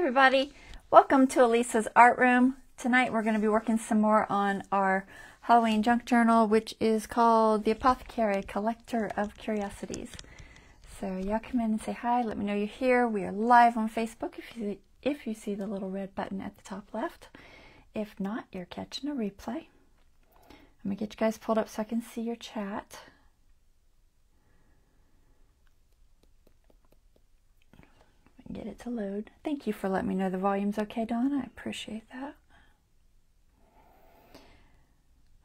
everybody, welcome to Elisa's Art Room. Tonight we're going to be working some more on our Halloween junk journal, which is called the Apothecary Collector of Curiosities. So y'all come in and say hi, let me know you're here. We are live on Facebook if you see the little red button at the top left. If not, you're catching a replay. I'm going to get you guys pulled up so I can see your chat. Get it to load. Thank you for letting me know the volume's okay, Dawn. I appreciate that.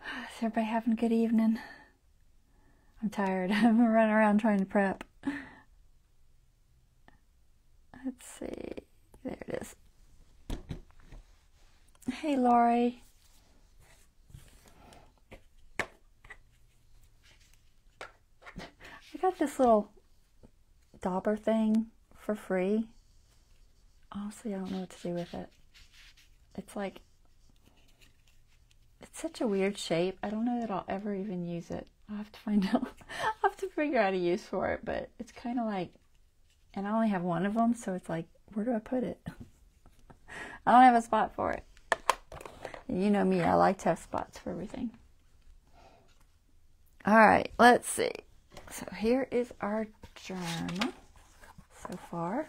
Is everybody having a good evening? I'm tired. I'm running around trying to prep. Let's see. There it is. Hey, Lori. I got this little dauber thing for free. Honestly, I don't know what to do with it. It's such a weird shape. I don't know that I'll ever even use it. I'll have to find out. I'll have to figure out a use for it, but it's kind of like, and I only have one of them, so it's like, where do I put it? I don't have a spot for it. You know me, I like to have spots for everything. Alright, let's see. So here is our journal so far.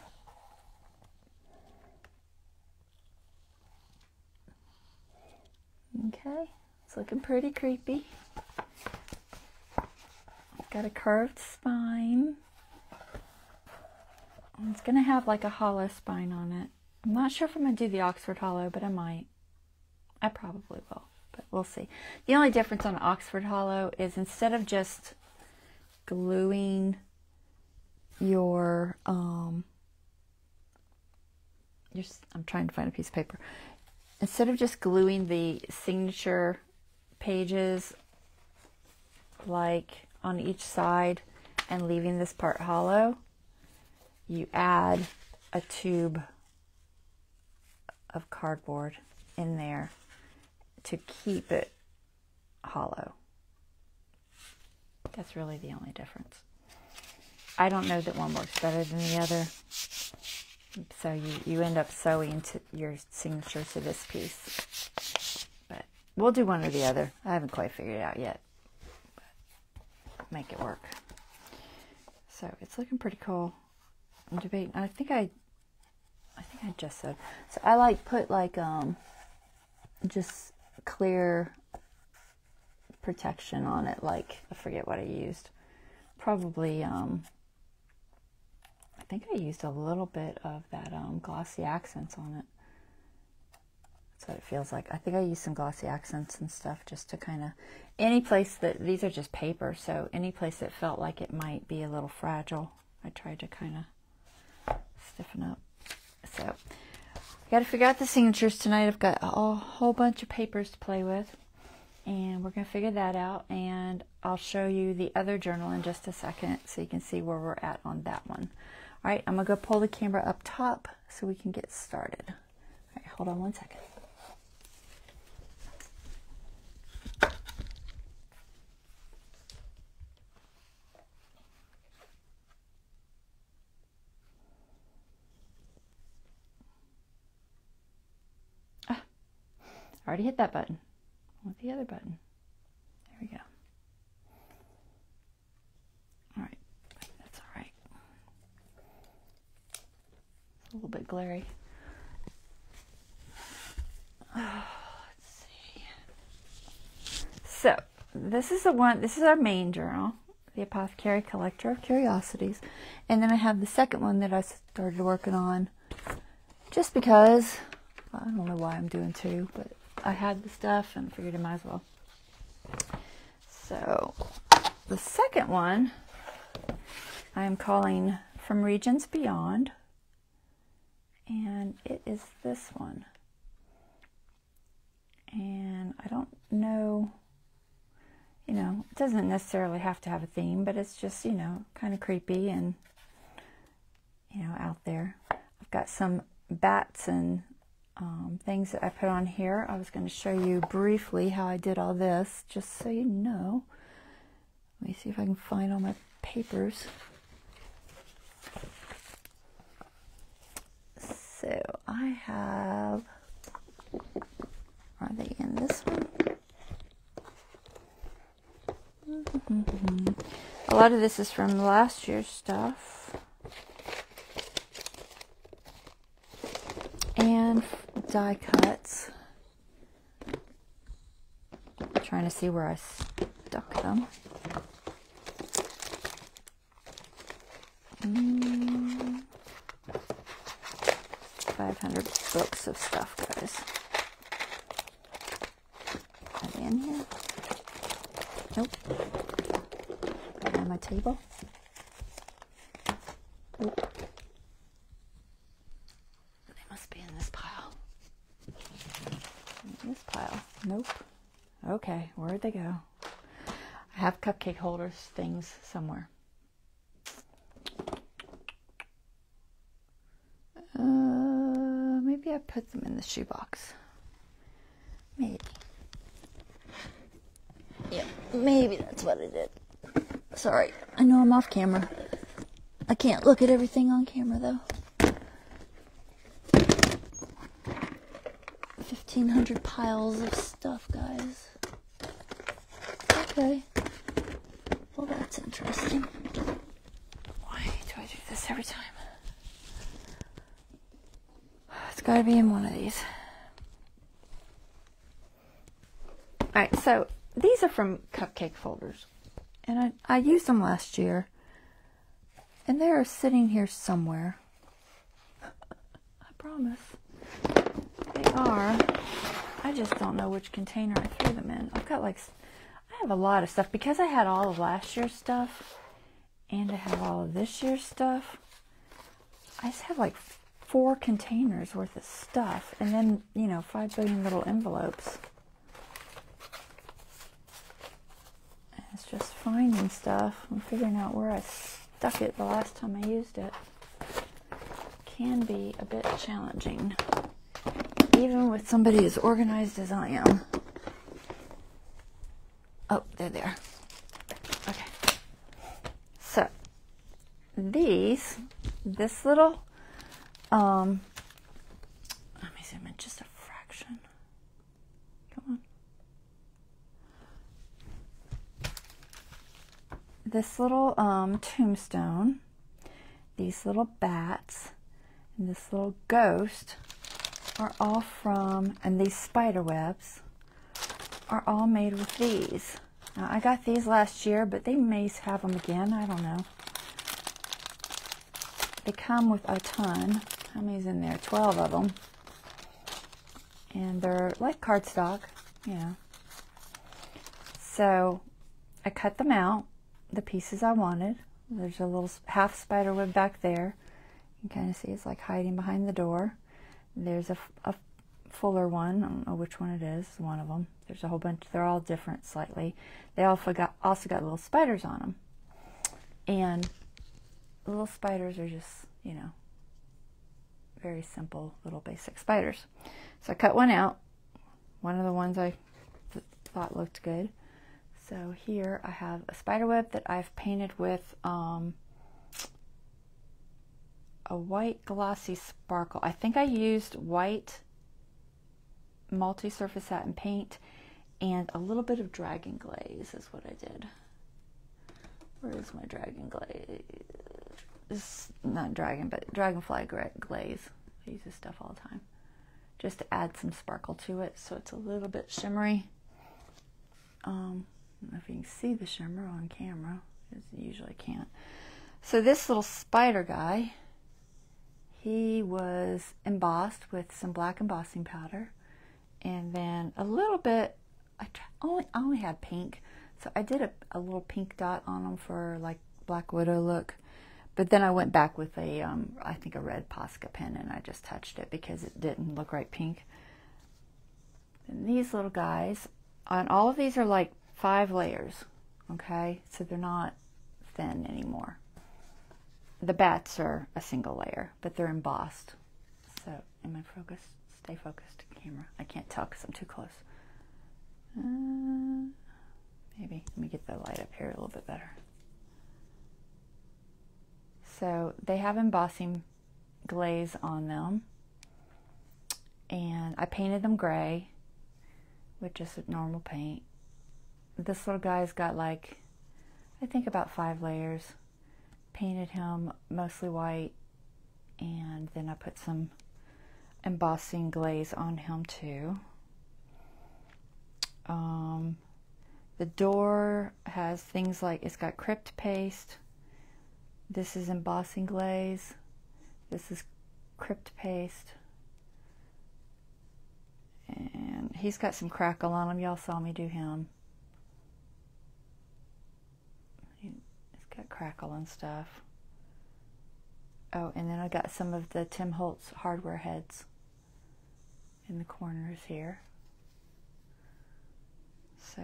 Okay, it's looking pretty creepy. It's got a curved spine. It's going to have like a hollow spine on it. I'm not sure if I'm going to do the Oxford Hollow, but I might. I probably will, but we'll see. The only difference on Oxford Hollow is instead of just gluing your, I'm trying to find a piece of paper. Instead of just gluing the signature pages like on each side and leaving this part hollow, you add a tube of cardboard in there to keep it hollow. That's really the only difference. I don't know that one works better than the other. So you end up sewing to your signature to this piece. But we'll do one or the other. I haven't quite figured it out yet. But make it work. So it's looking pretty cool. I'm debating. I think I just sewed. So I like put like just clear protection on it. Like I forget what I used. Probably I think I used a little bit of that glossy accents on it. That's what it feels like. I think I used some glossy accents and stuff just to kind of, any place that, these are just paper, so any place that felt like it might be a little fragile, I tried to kind of stiffen up. So, I got to figure out the signatures tonight. I've got a whole bunch of papers to play with, and we're going to figure that out, and I'll show you the other journal in just a second so you can see where we're at on that one. All right, I'm going to go pull the camera up top so we can get started. All right, hold on one second. I already hit that button. I want the other button. There we go. All right, that's all right. A little bit glary. Oh, let's see. So, this is our main journal, the Apothecary Collector of Curiosities. And then I have the second one that I started working on just because, I don't know why I'm doing two, but I had the stuff and figured I might as well. So, the second one I am calling From Regions Beyond. And it is this one. And I don't know, it doesn't necessarily have to have a theme, but it's just, kind of creepy and, out there. I've got some bats and things that I put on here. I was going to show you briefly how I did all this, just so you know. Let me see if I can find all my papers. So So I have, are they in this one? A lot of this is from last year's stuff. And die cuts. I'm trying to see where I stuck them. 500 books of stuff, guys. Are they in here? Nope. Are they on my table? Nope. They must be in this pile. In this pile. Nope. Okay, where'd they go? I have cupcake holders things somewhere. Maybe I put them in the shoebox. Maybe. Yeah, maybe that's what I did. Sorry, I know I'm off camera. I can't look at everything on camera though. 1,500 piles of stuff, guys. Okay. Well, that's interesting. Why do I do this every time? It's gotta be in one of these. Alright, so these are from cupcake folders. And I used them last year. And they are sitting here somewhere. I promise. They are. I just don't know which container I threw them in. I've got like, I have a lot of stuff. Because I had all of last year's stuff. And I have all of this year's stuff. I just have like 4 containers worth of stuff. And then, you know, 5 billion little envelopes. It's just finding stuff and figuring out where I stuck it the last time I used it. Can be a bit challenging, even with somebody as organized as I am. Oh, they're there. Okay. So, this little, let me zoom in just a fraction. Come on. This little tombstone, these little bats, and this little ghost are all from, and these spider webs are all made with these. Now, I got these last year, but they may have them again. I don't know. They come with a ton. How many's in there? 12 of them. And they're like cardstock, you know. So I cut them out. The pieces I wanted. There's a little half spider web back there. You can kind of see it's like hiding behind the door. There's a fuller one. I don't know which one it is. One of them. There's a whole bunch. They're all different slightly. They also got little spiders on them. And the little spiders are just, you know, very simple little basic spiders. So I cut one out. One of the ones I thought looked good. So here I have a spider web that I've painted with a white glossy sparkle. I think I used white multi-surface satin paint and a little bit of dragon glaze is what I did. Where is my dragon glaze? It's not dragon, but dragonfly glaze. I use this stuff all the time. Just to add some sparkle to it so it's a little bit shimmery. I don't know if you can see the shimmer on camera, because you usually can't. So this little spider guy, he was embossed with some black embossing powder, and then a little bit, I only had pink, so I did a little pink dot on them for like Black Widow look, but then I went back with a, I think a red Posca pen, and I just touched it because it didn't look right pink. And these little guys, and all of these are like 5 layers, okay? So they're not thin anymore. The bats are a single layer, but they're embossed. So, am I focused? Stay focused, camera. I can't tell because I'm too close. Maybe. Let me get the light up here a little bit better. So, they have embossing glaze on them. And I painted them gray with just a normal paint. This little guy's got like, I think about 5 layers. Painted him mostly white, and then I put some embossing glaze on him too. The door has things like, it's got crypt paste. This is embossing glaze. This is crypt paste. And he's got some crackle on him. Y'all saw me do him. He's got crackle and stuff. Oh, and then I got some of the Tim Holtz hardware heads in the corners here. So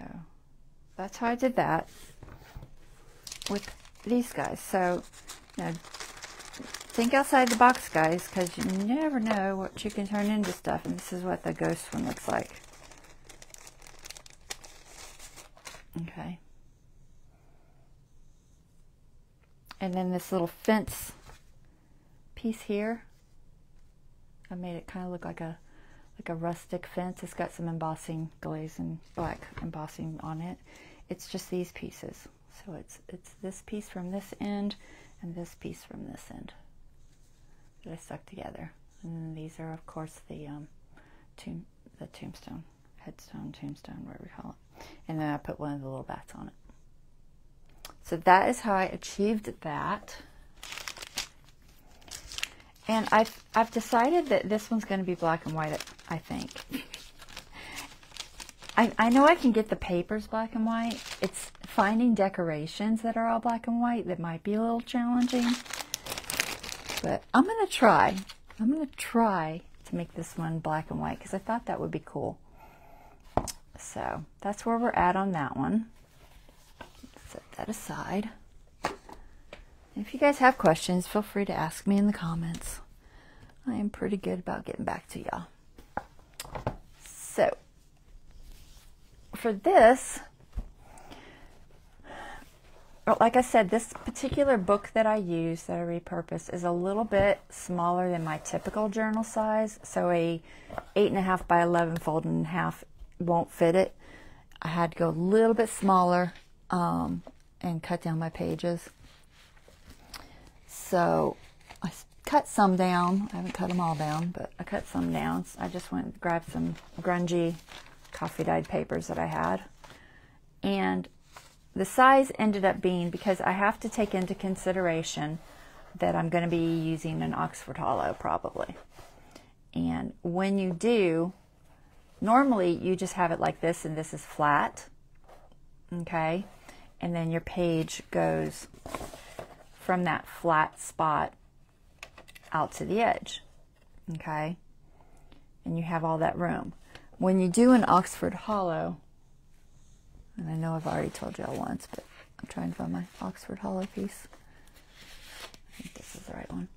that's how I did that with these guys. So, you know, think outside the box, guys, because you never know what you can turn into stuff. And this is what the ghost one looks like. Okay. And then this little fence piece here, I made it kind of look like a rustic fence. It's got some embossing glaze and black embossing on it. It's just these pieces. So it's this piece from this end and this piece from this end that I stuck together. And then these are, of course, the tombstone, headstone, tombstone, whatever we call it. And then I put one of the little bats on it. So that is how I achieved that. And I've decided that this one's going to be black and white, I think. I know I can get the papers black and white. It's finding decorations that are all black and white that might be a little challenging. But I'm going to try. I'm going to try to make this one black and white because I thought that would be cool. So that's where we're at on that one. Set that aside. If you guys have questions, feel free to ask me in the comments. I am pretty good about getting back to y'all. So, for this, like I said, this particular book that I use, that I repurposed, is a little bit smaller than my typical journal size. So a 8.5 by 11 folded in half won't fit it. I had to go a little bit smaller and cut down my pages. So I cut some down. I haven't cut them all down, but I cut some down. I just went and grabbed some grungy coffee dyed papers that I had. And the size ended up being, because I have to take into consideration that I'm going to be using an Oxford Hollow probably. And when you do, normally you just have it like this and this is flat. Okay? And then your page goes from that flat spot out to the edge, okay? And you have all that room. When you do an Oxford Hollow, and I know I've already told y'all once, but I'm trying to find my Oxford Hollow piece. I think this is the right one.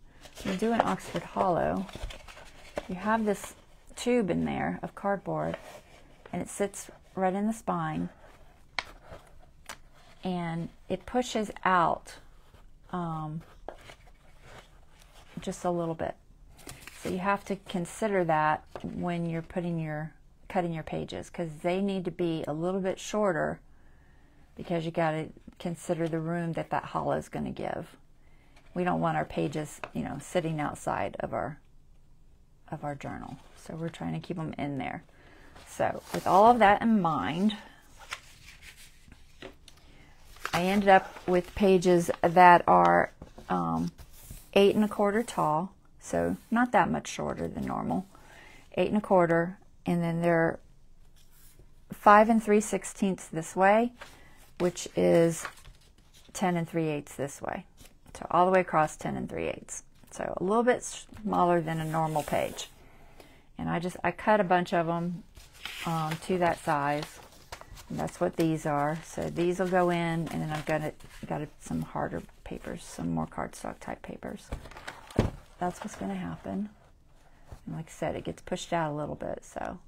When you do an Oxford Hollow, you have this tube in there of cardboard, and it sits right in the spine, and it pushes out just a little bit. So you have to consider that when you're cutting your pages, because they need to be a little bit shorter, because you got to consider the room that hollow is going to give. We don't want our pages, you know, sitting outside of our journal. So we're trying to keep them in there. So with all of that in mind, I ended up with pages that are 8 1/4 tall, so not that much shorter than normal. 8 1/4, and then they're 5 3/16 this way, which is 10 3/8 this way. So all the way across 10 3/8. So a little bit smaller than a normal page. And I cut a bunch of them to that size. And that's what these are. So these will go in, and then I've got some harder papers, some more cardstock type papers. That's what's going to happen. And like I said, it gets pushed out a little bit, so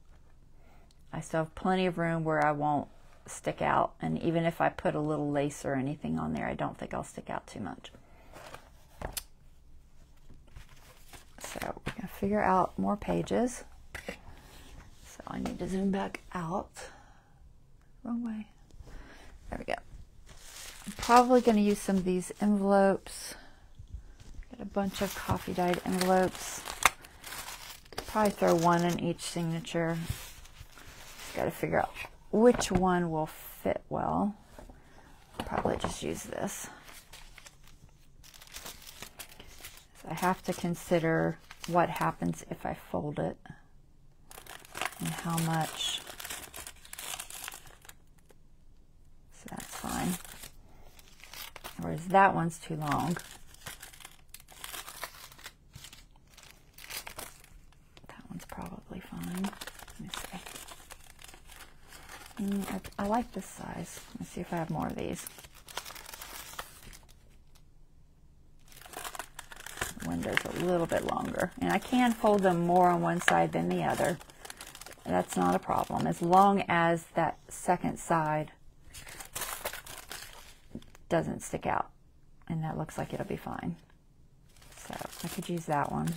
I still have plenty of room where I won't stick out. And even if I put a little lace or anything on there, I don't think I'll stick out too much. So we're going to figure out more pages. I need to zoom back out. Wrong way. There we go. I'm probably going to use some of these envelopes. Got a bunch of coffee dyed envelopes. Probably throw one in each signature. Just got to figure out which one will fit well. Probably just use this. So I have to consider what happens if I fold it and how much. So that's fine. Whereas that one's too long. That one's probably fine. Let me see. I like this size. Let's see if I have more of these. The window's a little bit longer. And I can fold them more on one side than the other. That's not a problem, as long as that second side doesn't stick out. And that looks like it'll be fine. So I could use that one.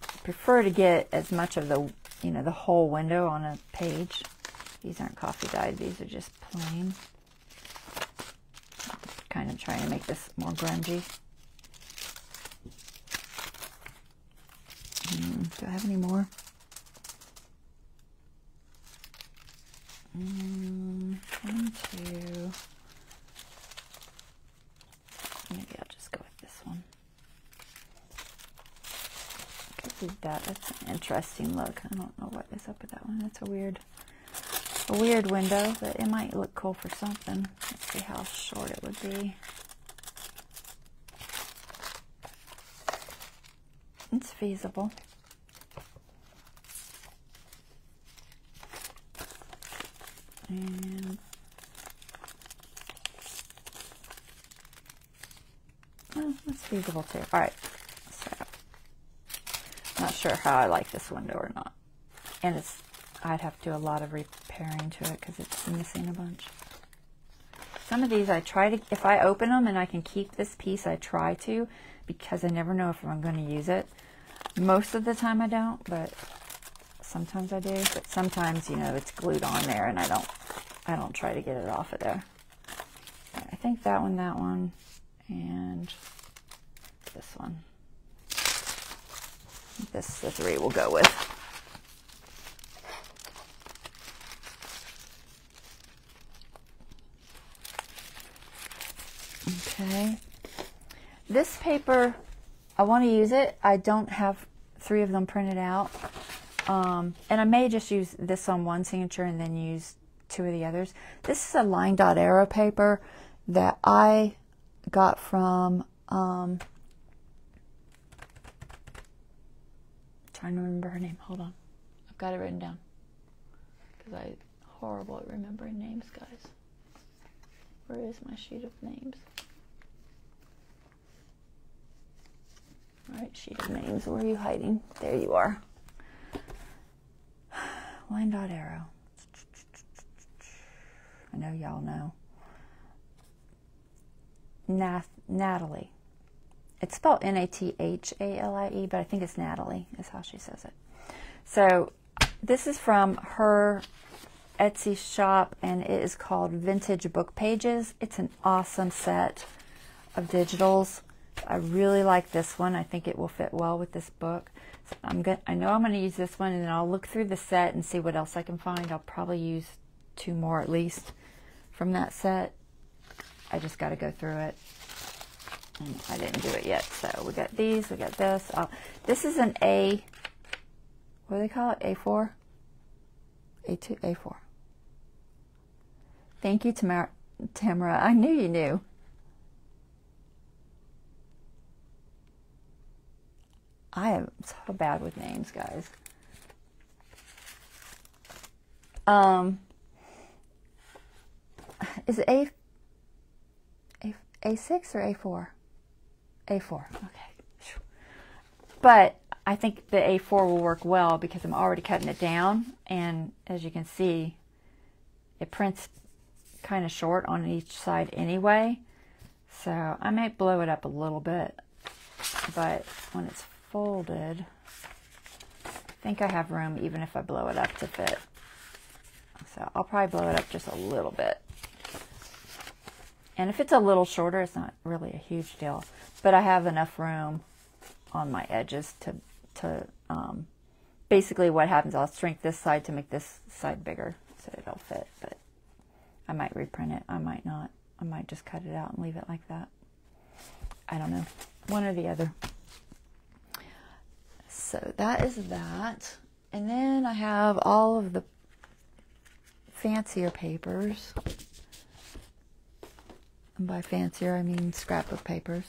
I prefer to get as much of the, you know, the whole window on a page. These aren't coffee dyed, these are just plain. Kind of trying to make this more grungy. Do I have any more? One, two. Maybe I'll just go with this one. Could do that. That's an interesting look. I don't know what is up with that one. That's a weird window, but it might look cool for something. Let's see how short it would be. It's feasible. And well, that's feasible too. All right, so not sure how I like this window or not, and I'd have to do a lot of repairing to it because it's missing a bunch. Some of these I try to, if I open them and I can keep this piece, I try to, because I never know if I'm going to use it. Most of the time I don't, but sometimes I do. But sometimes, you know, it's glued on there and I don't try to get it off of there. I think that one, and this one. This, the three we'll go with. Okay. This paper, I want to use it. I don't have 3 of them printed out. And I may just use this on one signature and then use 2 of the others. This is a line dot arrow paper that I got from, trying to remember her name. Hold on. I've got it written down. Because I'm horrible at remembering names, guys. Where is my sheet of names? All right, sheet of names. Where are you hiding? There you are. Line dot arrow. I know y'all know. Natalie. It's spelled N-A-T-H-A-L-I-E, but I think it's Natalie is how she says it. So this is from her Etsy shop, and it is called Vintage Book Pages. It's an awesome set of digitals. I really like this one. I think it will fit well with this book. So I know I'm going to use this one, and then I'll look through the set and see what else I can find. I'll probably use 2 more at least from that set. I just got to go through it. And I didn't do it yet. So we got these, we got this. This is an A, what do they call it? A4? A2? A4. Thank you, Tamara. I knew you knew. I am so bad with names, guys. Is it A6 or A4? A4, okay. But I think the A4 will work well because I'm already cutting it down, and as you can see, it prints kind of short on each side anyway. So I might blow it up a little bit, but when it's folded, think I have room even if I blow it up to fit. So I'll probably blow it up just a little bit. And if it's a little shorter, it's not really a huge deal. But I have enough room on my edges to basically what happens, I'll shrink this side to make this side bigger so it'll fit. But I might reprint it. I might not. I might just cut it out and leave it like that. I don't know. One or the other. So that is that. And then I have all of the fancier papers. And by fancier, I mean scrapbook papers.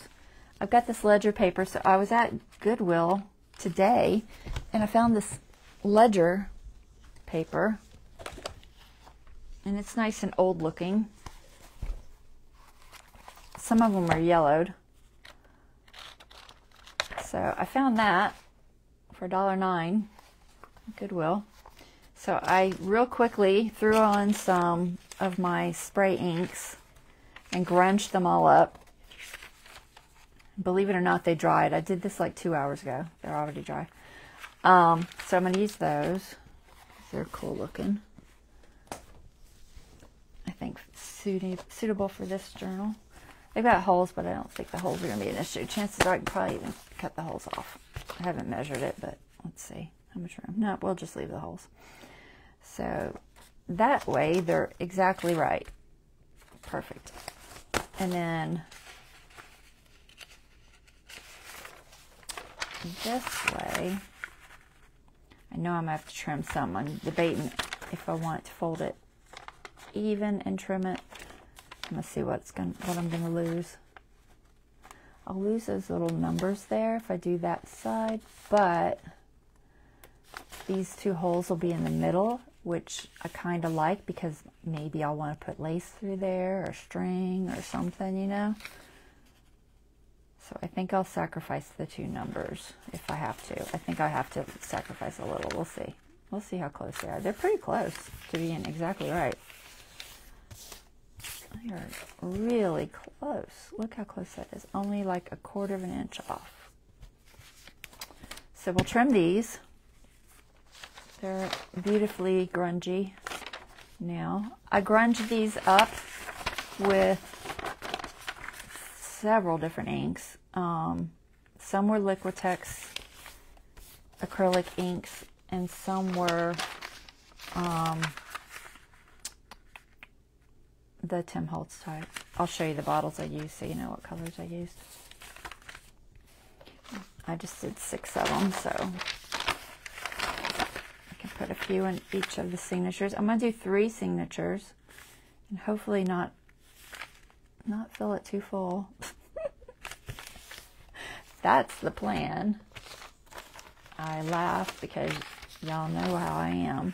I've got this ledger paper. So I was at Goodwill today, and I found this ledger paper. And it's nice and old looking. Some of them are yellowed. So I found that for $1.09 at Goodwill. So I real quickly threw on some of my spray inks and grunged them all up. Believe it or not, they dried. I did this like 2 hours ago. They're already dry. So I'm going to use those. They're cool looking. I think suitable for this journal. They've got holes, but I don't think the holes are going to be an issue. Chances are I can probably even cut the holes off. I haven't measured it, but let's see how much room. No, we'll just leave the holes. So that way they're exactly right. Perfect. And then this way, I know I'm going to have to trim some. I'm debating if I want to fold it even and trim it. I'm going to see what I'm going to lose. I'll lose those little numbers there if I do that side, but these two holes will be in the middle, which I kind of like because maybe I'll want to put lace through there or string or something, you know. So I think I'll sacrifice the two numbers if I have to. I think I have to sacrifice a little. We'll see. We'll see how close they are. They're pretty close to being exactly right. They are really close. Look how close that is. Only like 1/4 of an inch off. So we'll trim these. They're beautifully grungy now. I grunged these up with several different inks. Some were Liquitex acrylic inks, and some were the Tim Holtz type. I'll show you the bottles I used so you know what colors I used. I just did 6 of them, so I can put a few in each of the signatures. I'm going to do 3 signatures and hopefully not fill it too full. That's the plan. I laugh because y'all know how I am.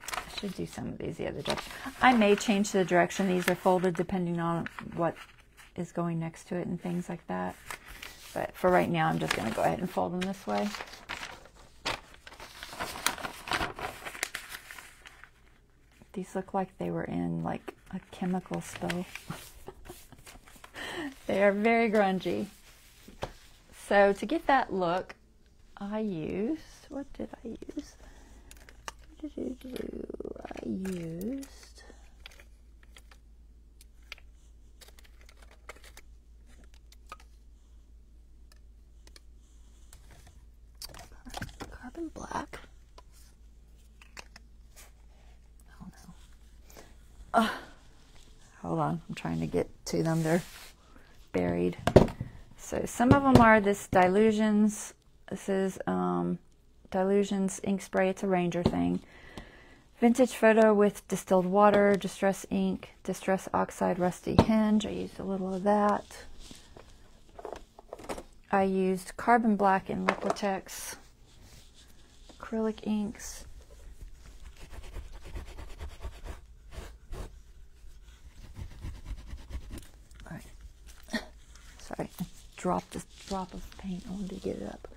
I should do some of these the other direction. I may change the direction these are folded depending on what is going next to it and things like that. But for right now, I'm just going to go ahead and fold them this way. These look like they were in like a chemical spill. They are very grungy. So to get that look, I used, what did I use? I used carbon black. Oh no. Hold on, I'm trying to get to them. They're buried. So some of them are this Dilutions. This is Dilutions ink spray. It's a Ranger thing. Vintage photo with distilled water, distress ink, distress oxide, rusty hinge. I used a little of that. I used carbon black and Liquitex acrylic inks. All right. Sorry, I dropped a drop of paint. I wanted to get it up.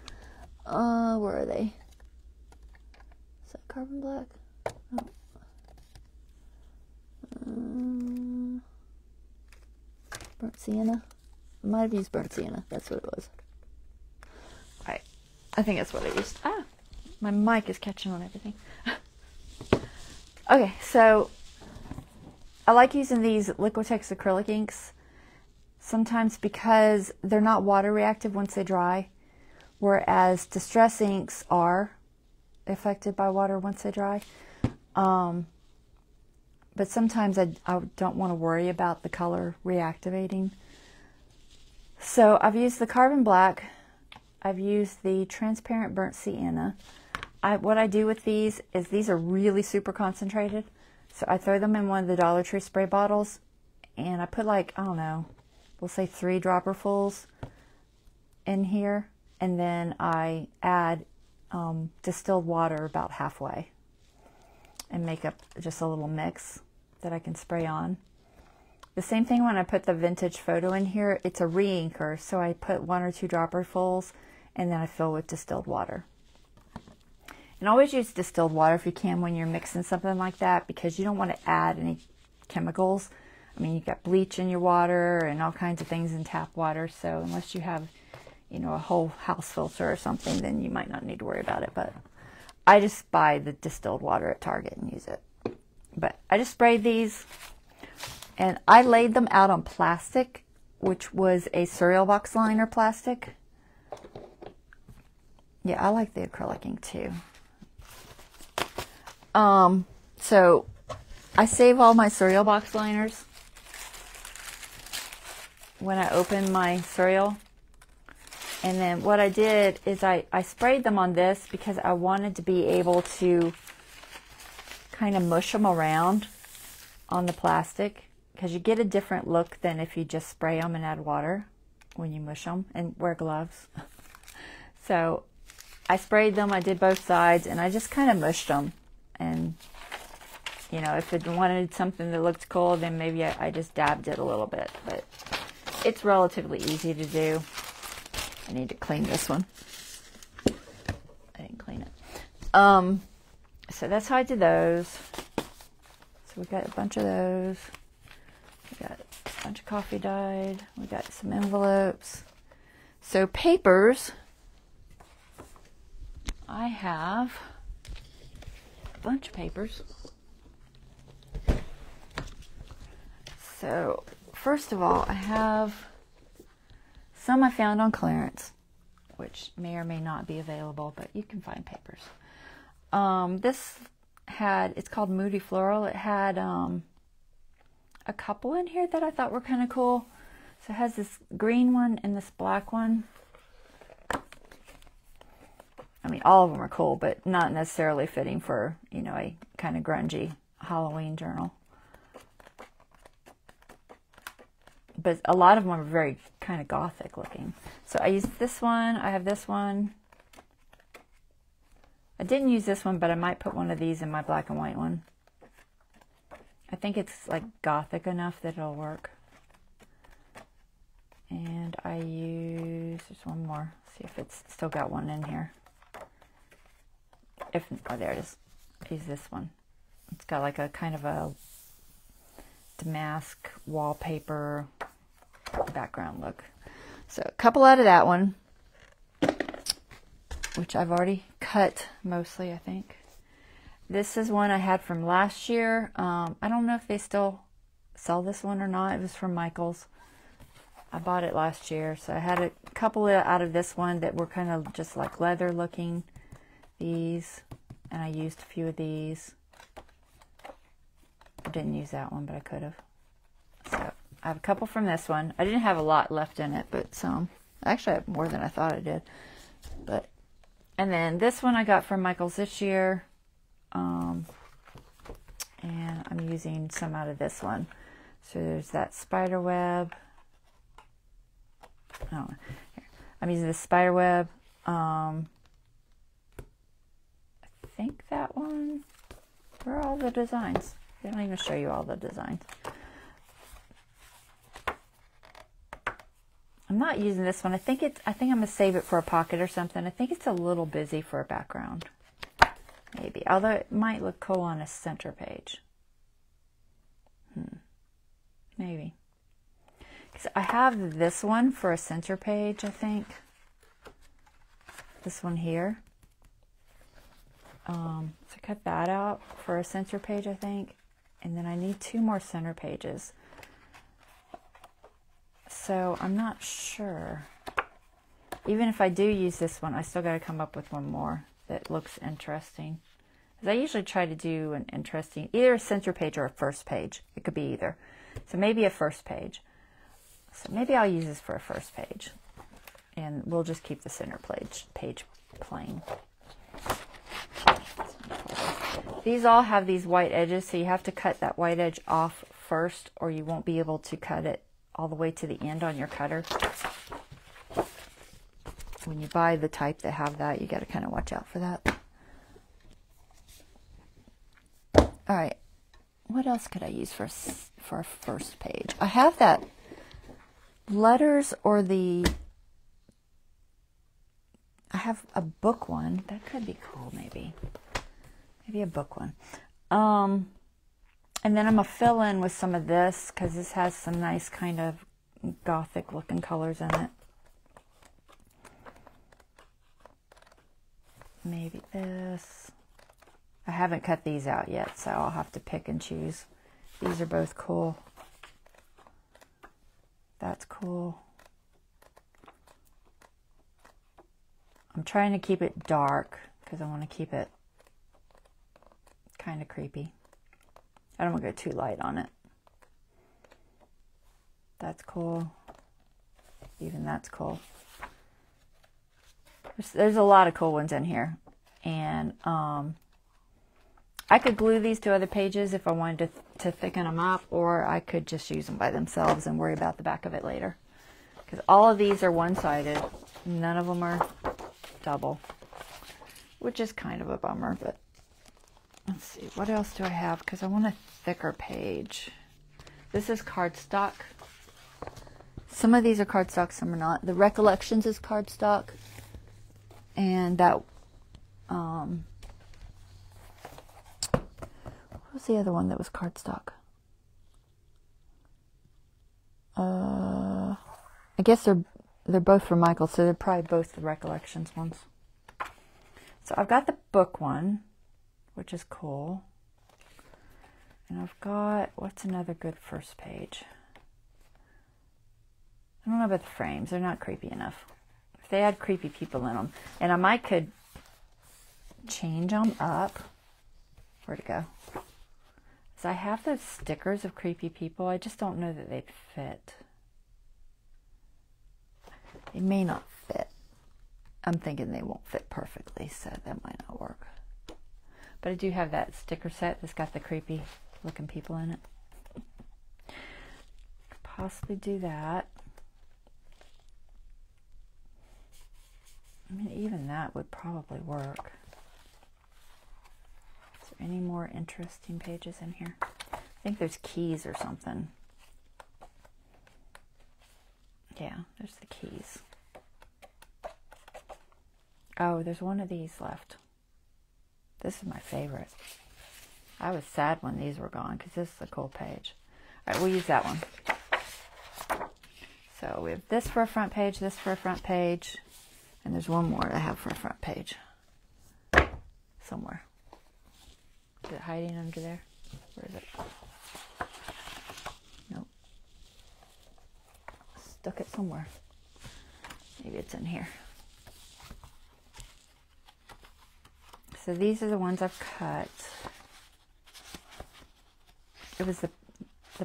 Where are they? Is that carbon black? Oh. Burnt sienna. I might have used burnt sienna. That's what it was. Alright. I think that's what I used. Ah, my mic is catching on everything. Okay, so I like using these Liquitex acrylic inks sometimes because they're not water reactive once they dry, whereas distress inks are affected by water once they dry. But sometimes I don't want to worry about the color reactivating. So I've used the carbon black. I've used the transparent burnt sienna. What I do with these is these are really super concentrated. So I throw them in one of the Dollar Tree spray bottles and I put like, I don't know, we'll say 3 dropperfuls in here. And then I add distilled water about halfway and make up just a little mix that I can spray on. The same thing when I put the vintage photo in here, it's a re-inker, so I put 1 or 2 dropperfuls and then I fill with distilled water. And always use distilled water if you can when you're mixing something like that, because you don't want to add any chemicals. I mean, you've got bleach in your water and all kinds of things in tap water, so unless you have, you know, a whole house filter or something, then you might not need to worry about it. But I just buy the distilled water at Target and use it. But I just sprayed these and I laid them out on plastic, which was a cereal box liner plastic. Yeah, I like the acrylic ink too. So I save all my cereal box liners when I open my cereal. And then what I did is I sprayed them on this because I wanted to be able to kind of mush them around on the plastic, because you get a different look than if you just spray them and add water when you mush them, and wear gloves. So I sprayed them, I did both sides, and I just kind of mushed them. And, you know, if it wanted something that looked cool, then maybe I just dabbed it a little bit. But it's relatively easy to do. I need to clean this one. I didn't clean it. So that's how I did those. So we got a bunch of those. We got a bunch of coffee dyed. We got some envelopes. So papers, I have a bunch of papers. So first of all, I have some I found on clearance, which may or may not be available, but you can find papers. This had, it's called Moody Floral. It had a couple in here that I thought were kind of cool. So it has this green one and this black one. I mean, all of them are cool, but not necessarily fitting for, you know, a kind of grungy Halloween journal. But a lot of them are very kind of gothic looking. So I used this one. I have this one. I didn't use this one, but I might put one of these in my black and white one. I think it's like gothic enough that it'll work. And I use, there's one more. See if it's still got one in here. If, oh, there it is. I use this one. It's got like a kind of a damask wallpaper background look. So a couple out of that one, which I've already cut mostly, I think. This is one I had from last year. I don't know if they still sell this one or not. It was from Michael's. I bought it last year. So I had a couple out of this one that were kind of just like leather looking. These. And I used a few of these. I didn't use that one, but I could have. So I have a couple from this one. I didn't have a lot left in it, but some. Actually, I have more than I thought I did. But, and then this one I got from Michael's this year. And I'm using some out of this one. So there's that spider web. Oh, here. I'm using this spider web. I think that one. Where are all the designs? They don't even show you all the designs. I'm not using this one. I think I'm gonna save it for a pocket or something. I think it's a little busy for a background. Maybe. Although it might look cool on a center page. Maybe. Because I have this one for a center page, I think. this one here. So cut that out for a center page, I think. And then I need 2 more center pages. So I'm not sure. Even if I do use this one, I still got to come up with one more that looks interesting. Because I usually try to do an interesting, either a center page or a first page. It could be either. So maybe a first page. So maybe I'll use this for a first page. And we'll just keep the center page plain. These all have these white edges, so you have to cut that white edge off first, or you won't be able to cut it all the way to the end on your cutter. When you buy the type that have that, you got to kind of watch out for that. All right, what else could I use for a first page? I have that letters or the... I have a book one. That could be cool, maybe. Maybe a book one. And then I'm going to fill in with some of this because this has some nice kind of gothic looking colors in it. Maybe this. I haven't cut these out yet, so I'll have to pick and choose. These are both cool. That's cool. I'm trying to keep it dark because I want to keep it kind of creepy. I don't want to go too light on it. That's cool. Even that's cool. There's a lot of cool ones in here. And I could glue these to other pages if I wanted to thicken them up, or I could just use them by themselves and worry about the back of it later. Because all of these are one-sided. None of them are double, which is kind of a bummer, but let's see, what else do I have? Because I want a thicker page. This is cardstock. Some of these are cardstock, some are not. The Recollections is cardstock. And that, what was the other one that was cardstock? I guess they're both from Michael, so they're probably both the Recollections ones. So I've got the book one, which is cool. And I've got, what's another good first page? I don't know about the frames. They're not creepy enough. If they had creepy people in them. And I might could change them up. Where'd it go? So I have those stickers of creepy people. I just don't know that they'd fit. They may not fit. I'm thinking they won't fit perfectly, so that might not work. But I do have that sticker set that's got the creepy looking people in it. Could possibly do that. I mean, even that would probably work. Is there any more interesting pages in here? I think there's keys or something. Yeah, there's the keys. Oh, there's one of these left. This is my favorite. I was sad when these were gone because this is a cool page. All right, we'll use that one. So we have this for a front page, this for a front page, and there's one more I have for a front page. Somewhere. Is it hiding under there? Where is it? Nope. Stuck it somewhere. Maybe it's in here. So these are the ones I've cut. It was the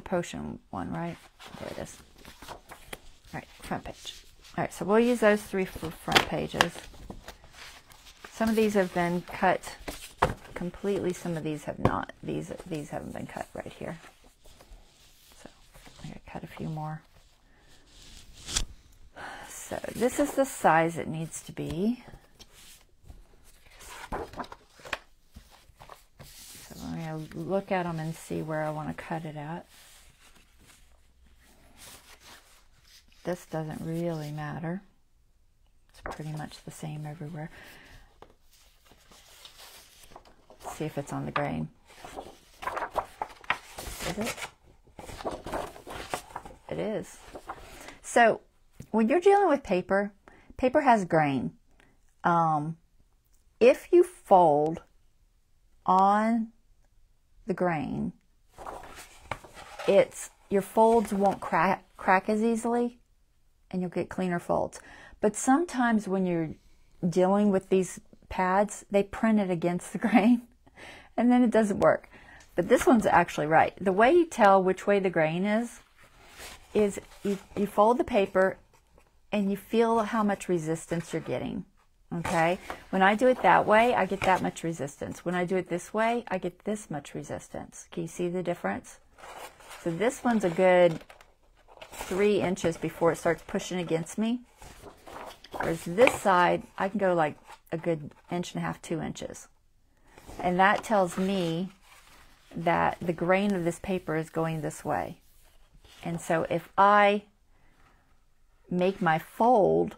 potion one, right? There it is. All right, front page. All right, so we'll use those 3 for front pages. Some of these have been cut completely. Some of these have not. These haven't been cut right here. So I'm going to cut a few more. So this is the size it needs to be. So I'm going to look at them and see where I want to cut it at. This doesn't really matter. It's pretty much the same everywhere. Let's see if it's on the grain. Is it? It is. So when you're dealing with paper, paper has grain. If you fold on the grain, your folds won't crack as easily, and you'll get cleaner folds. But sometimes when you're dealing with these pads, they print it against the grain, and then it doesn't work. But this one's actually right. The way you tell which way the grain is you fold the paper and you feel how much resistance you're getting. Okay? When I do it that way, I get that much resistance. When I do it this way, I get this much resistance. Can you see the difference? So this one's a good 3 inches before it starts pushing against me. Whereas this side, I can go like a good 1.5 inches, 2 inches. And that tells me that the grain of this paper is going this way. And so if I make my fold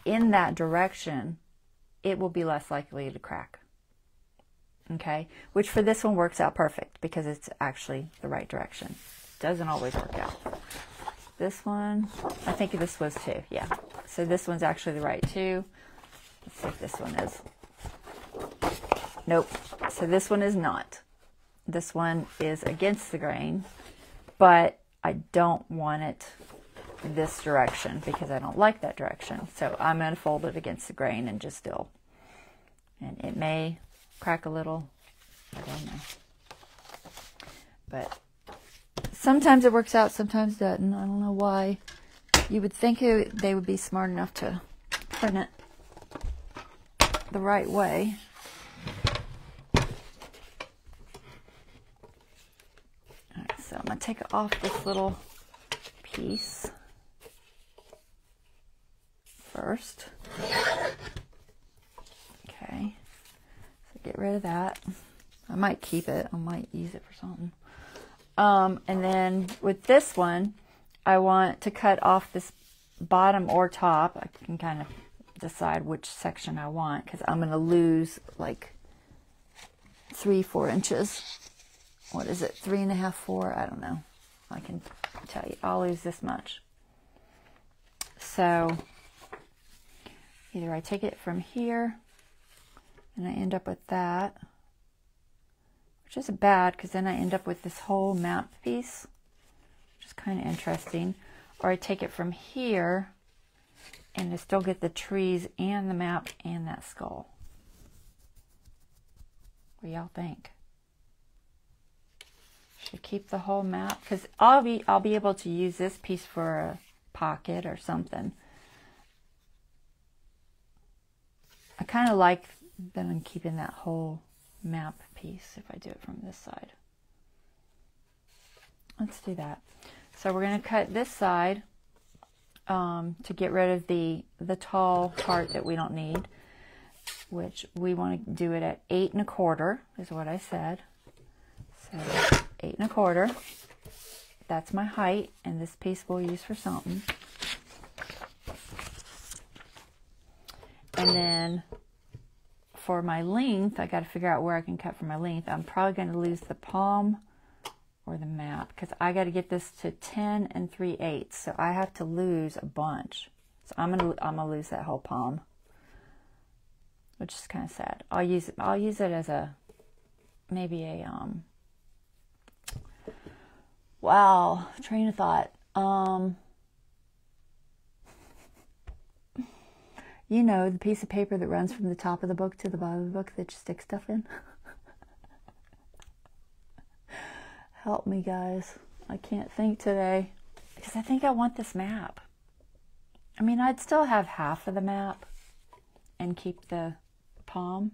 in that direction, it will be less likely to crack. Okay? Which for this one works out perfect because it's actually the right direction. Doesn't always work out. This one, I think this was too. Yeah. So this one's actually the right too. Let's see if this one is. Nope. So this one is not. This one is against the grain, but I don't want it this direction because I don't like that direction. So I'm going to fold it against the grain and just still. And it may crack a little. I don't know. But sometimes it works out, sometimes it doesn't. I don't know why. You would think they would be smart enough to print it the right way. Alright, so I'm going to take off this little piece first. Okay, so get rid of that. I might keep it. I might use it for something. And then with this one, I want to cut off this bottom or top. I can kind of decide which section I want because I'm going to lose like 3-4 inches. What is it? 3.5, 4? I don't know. I can tell you. I'll lose this much. So either I take it from here and I end up with that, which isn't bad because then I end up with this whole map piece, which is kind of interesting. Or I take it from here and I still get the trees and the map and that skull. What do y'all think? Should I keep the whole map? Because I'll be able to use this piece for a pocket or something. I kind of like that I'm keeping that whole map piece if I do it from this side. Let's do that. So we're going to cut this side to get rid of the tall part that we don't need, which we want to do it at 8 1/4 is what I said. So 8 1/4. That's my height, and this piece we'll use for something. And then for my length, I got to figure out where I can cut for my length. I'm probably going to lose the palm or the map because I got to get this to 10 3/8. So I have to lose a bunch. So I'm gonna lose that whole palm, which is kind of sad. I'll use it as maybe a wow, train of thought. You know, the piece of paper that runs from the top of the book to the bottom of the book that you stick stuff in. Help me, guys. I can't think today. Because I think I want this map. I mean, I'd still have half of the map and keep the palm.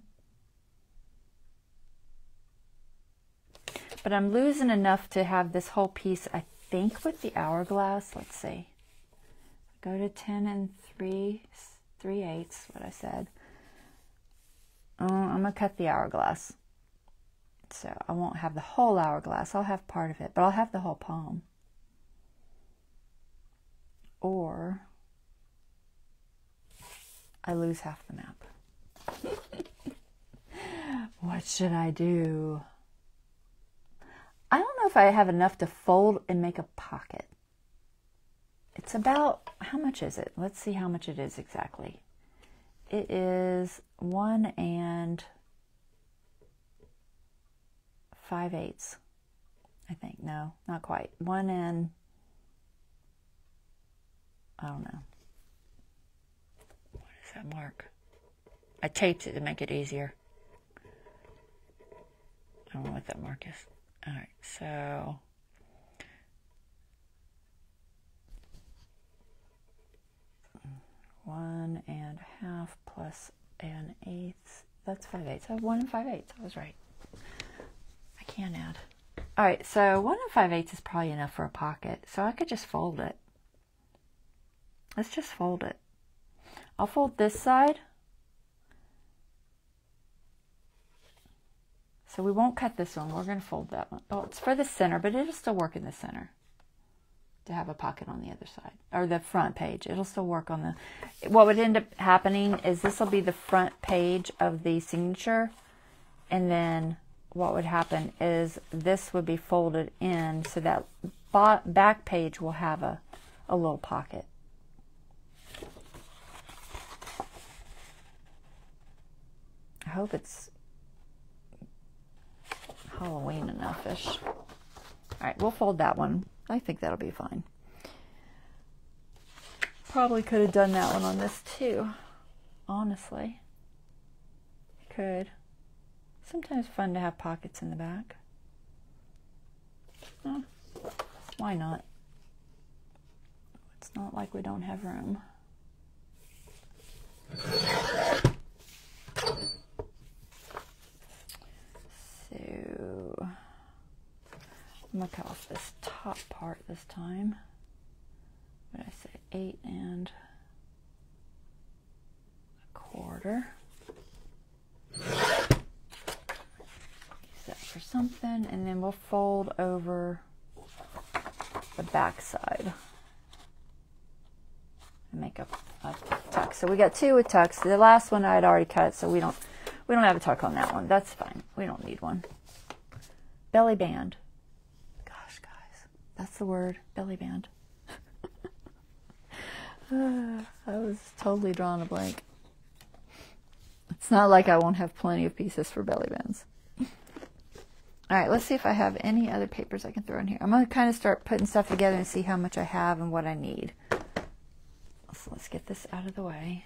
But I'm losing enough to have this whole piece, I think, with the hourglass. Let's see. Go to 10 3/8, what I said. I'm going to cut the hourglass. So I won't have the whole hourglass. I'll have part of it, but I'll have the whole palm. Or I lose half the map. What should I do? I don't know if I have enough to fold and make a pocket. It's about, how much is it? Let's see how much it is exactly. it is 1 5/8. I think. No, not quite. 1 and, I don't know. What does that mark? I taped it to make it easier. I don't know what that mark is. All right, so 1 1/2 plus 1/8. That's 5/8. So 1 5/8. I was right. I can't add. All right, so 1 5/8 is probably enough for a pocket. So I could just fold it. Let's just fold it. I'll fold this side. So we won't cut this one. We're going to fold that one. Oh, it's for the center, but it'll still work in the center to have a pocket on the other side, or the front page. It'll still work on the... What would end up happening is this will be the front page of the signature, and then what would happen is this would be folded in so that back page will have a little pocket. I hope it's Halloween enough-ish. All right, we'll fold that one. I think that'll be fine. Probably could have done that one on this too, honestly. Could. Sometimes fun to have pockets in the back. Well, why not? It's not like we don't have room. So I'm going to cut off this top part this time. What did I say? 8 1/4. Use that for something, and then we'll fold over the back side and make a tuck. So we got 2 with tucks. The last one I'd already cut, so we don't have a tuck on that one. That's fine. We don't need one. Belly band. Gosh, guys, that's the word. Belly band. I was totally drawing a blank. It's not like I won't have plenty of pieces for belly bands. All right, let's see if I have any other papers I can throw in here. I'm going to kind of start putting stuff together and see how much I have and what I need. So let's get this out of the way.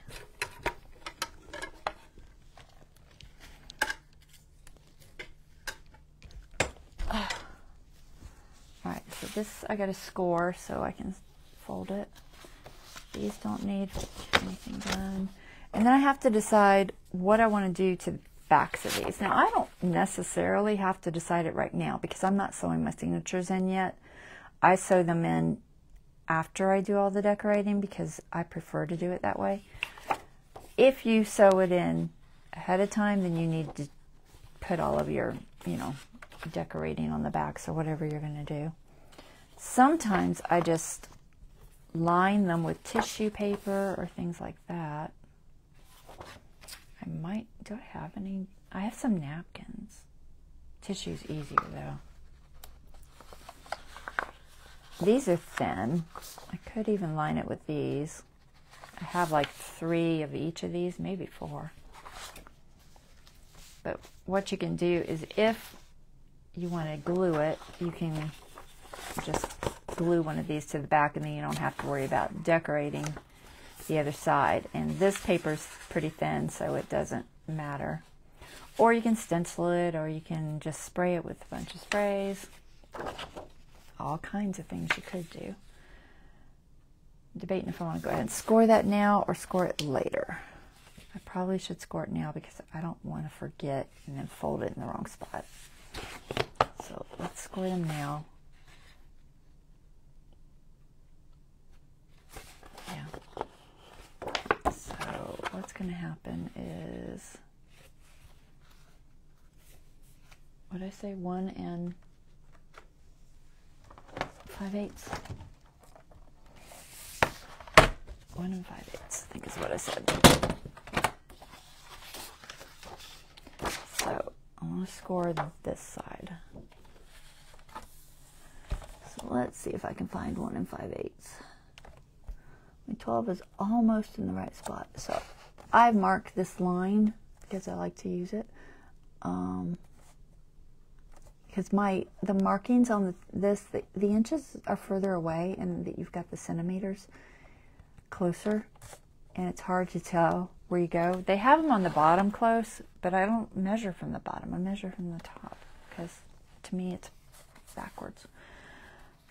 Alright, so this I got to score so I can fold it. These don't need anything done. And then I have to decide what I want to do to the backs of these. Now, I don't necessarily have to decide it right now because I'm not sewing my signatures in yet. I sew them in after I do all the decorating because I prefer to do it that way. If you sew it in ahead of time, then you need to put all of your, decorating on the backs or whatever you're going to do. Sometimes I just line them with tissue paper or things like that. Do I have any? I have some napkins. Tissue's easier though. These are thin. I could even line it with these. I have like 3 of each of these, maybe 4. But what you can do is if you want to glue it, you can just glue one of these to the back and then you don't have to worry about decorating the other side. And this paper's pretty thin, so it doesn't matter. Or you can stencil it, or you can just spray it with a bunch of sprays. All kinds of things you could do. I'm debating if I want to go ahead and score that now or score it later. I probably should score it now because I don't want to forget and then fold it in the wrong spot. So let's score them now. Yeah. So what's going to happen is, what did I say? 1 5/8. 1 5/8, I think is what I said. So I'm going to score this side. So let's see if I can find 1 5/8. My 12 is almost in the right spot. So I've marked this line because I like to use it. Because the markings on the inches are further away, and you've got the centimeters closer, and it's hard to tell where you go. They have them on the bottom close, but I don't measure from the bottom. I measure from the top because to me it's backwards.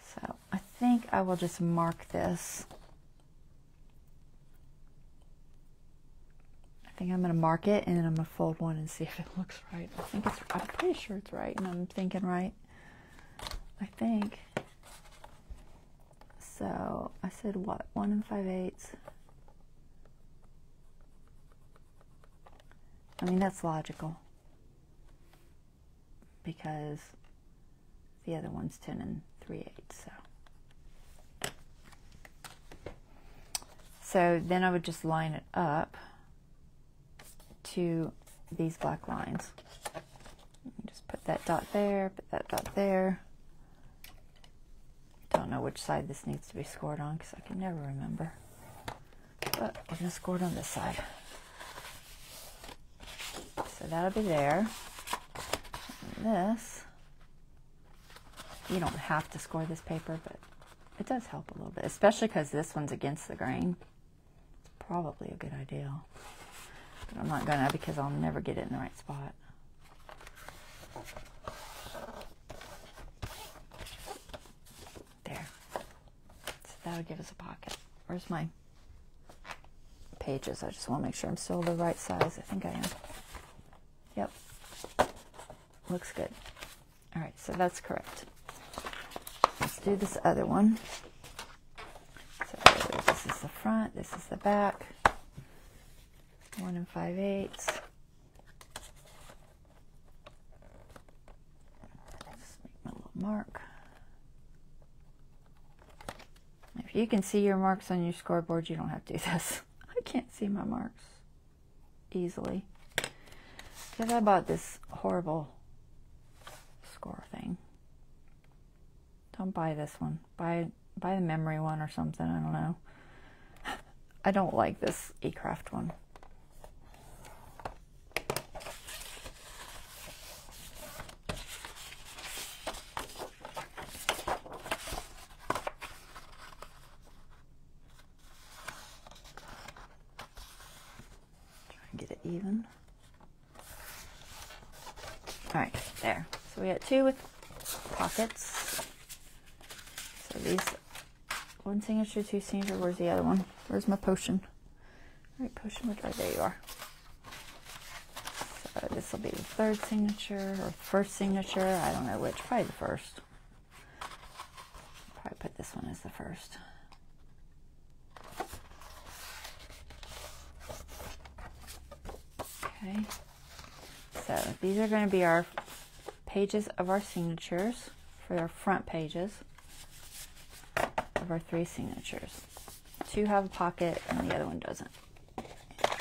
So I think I will just mark this. I think I'm going to mark it, and then I'm going to fold one and see if it looks right. I'm pretty sure it's right, and I'm thinking right. I think. So I said what? 1 5/8. I mean, that's logical because the other one's 10 3/8. So then I would just line it up to these black lines. Just put that dot there, put that dot there. Don't know which side this needs to be scored on because I can never remember. But we're going to score it on this side. So that'll be there. And this, you don't have to score this paper, but it does help a little bit, especially because this one's against the grain. It's probably a good idea. But I'm not gonna because I'll never get it in the right spot. There. So that'll give us a pocket. Where's my pages? I just want to make sure I'm still the right size. I think I am. Yep. Looks good. All right, so that's correct. Let's do this other one. So this is the front, this is the back. 1 5/8. Just make my little mark. If you can see your marks on your scoreboard, you don't have to do this. I can't see my marks easily because I bought this horrible score thing. Don't buy this one. Buy the memory one or something. I don't know. I don't like this eCraft one. Get it even. All right, there. So we got 2 with pockets. So these, 1 signature, 2 signature. Where's the other one? Where's my potion? All right, potion. Right there you are. So this will be the 3rd signature or 1st signature. I don't know which. Probably the 1st. Probably put this one as the 1st. Okay, so these are going to be our pages of our signatures for our front pages of our 3 signatures. 2 have a pocket and the other one doesn't.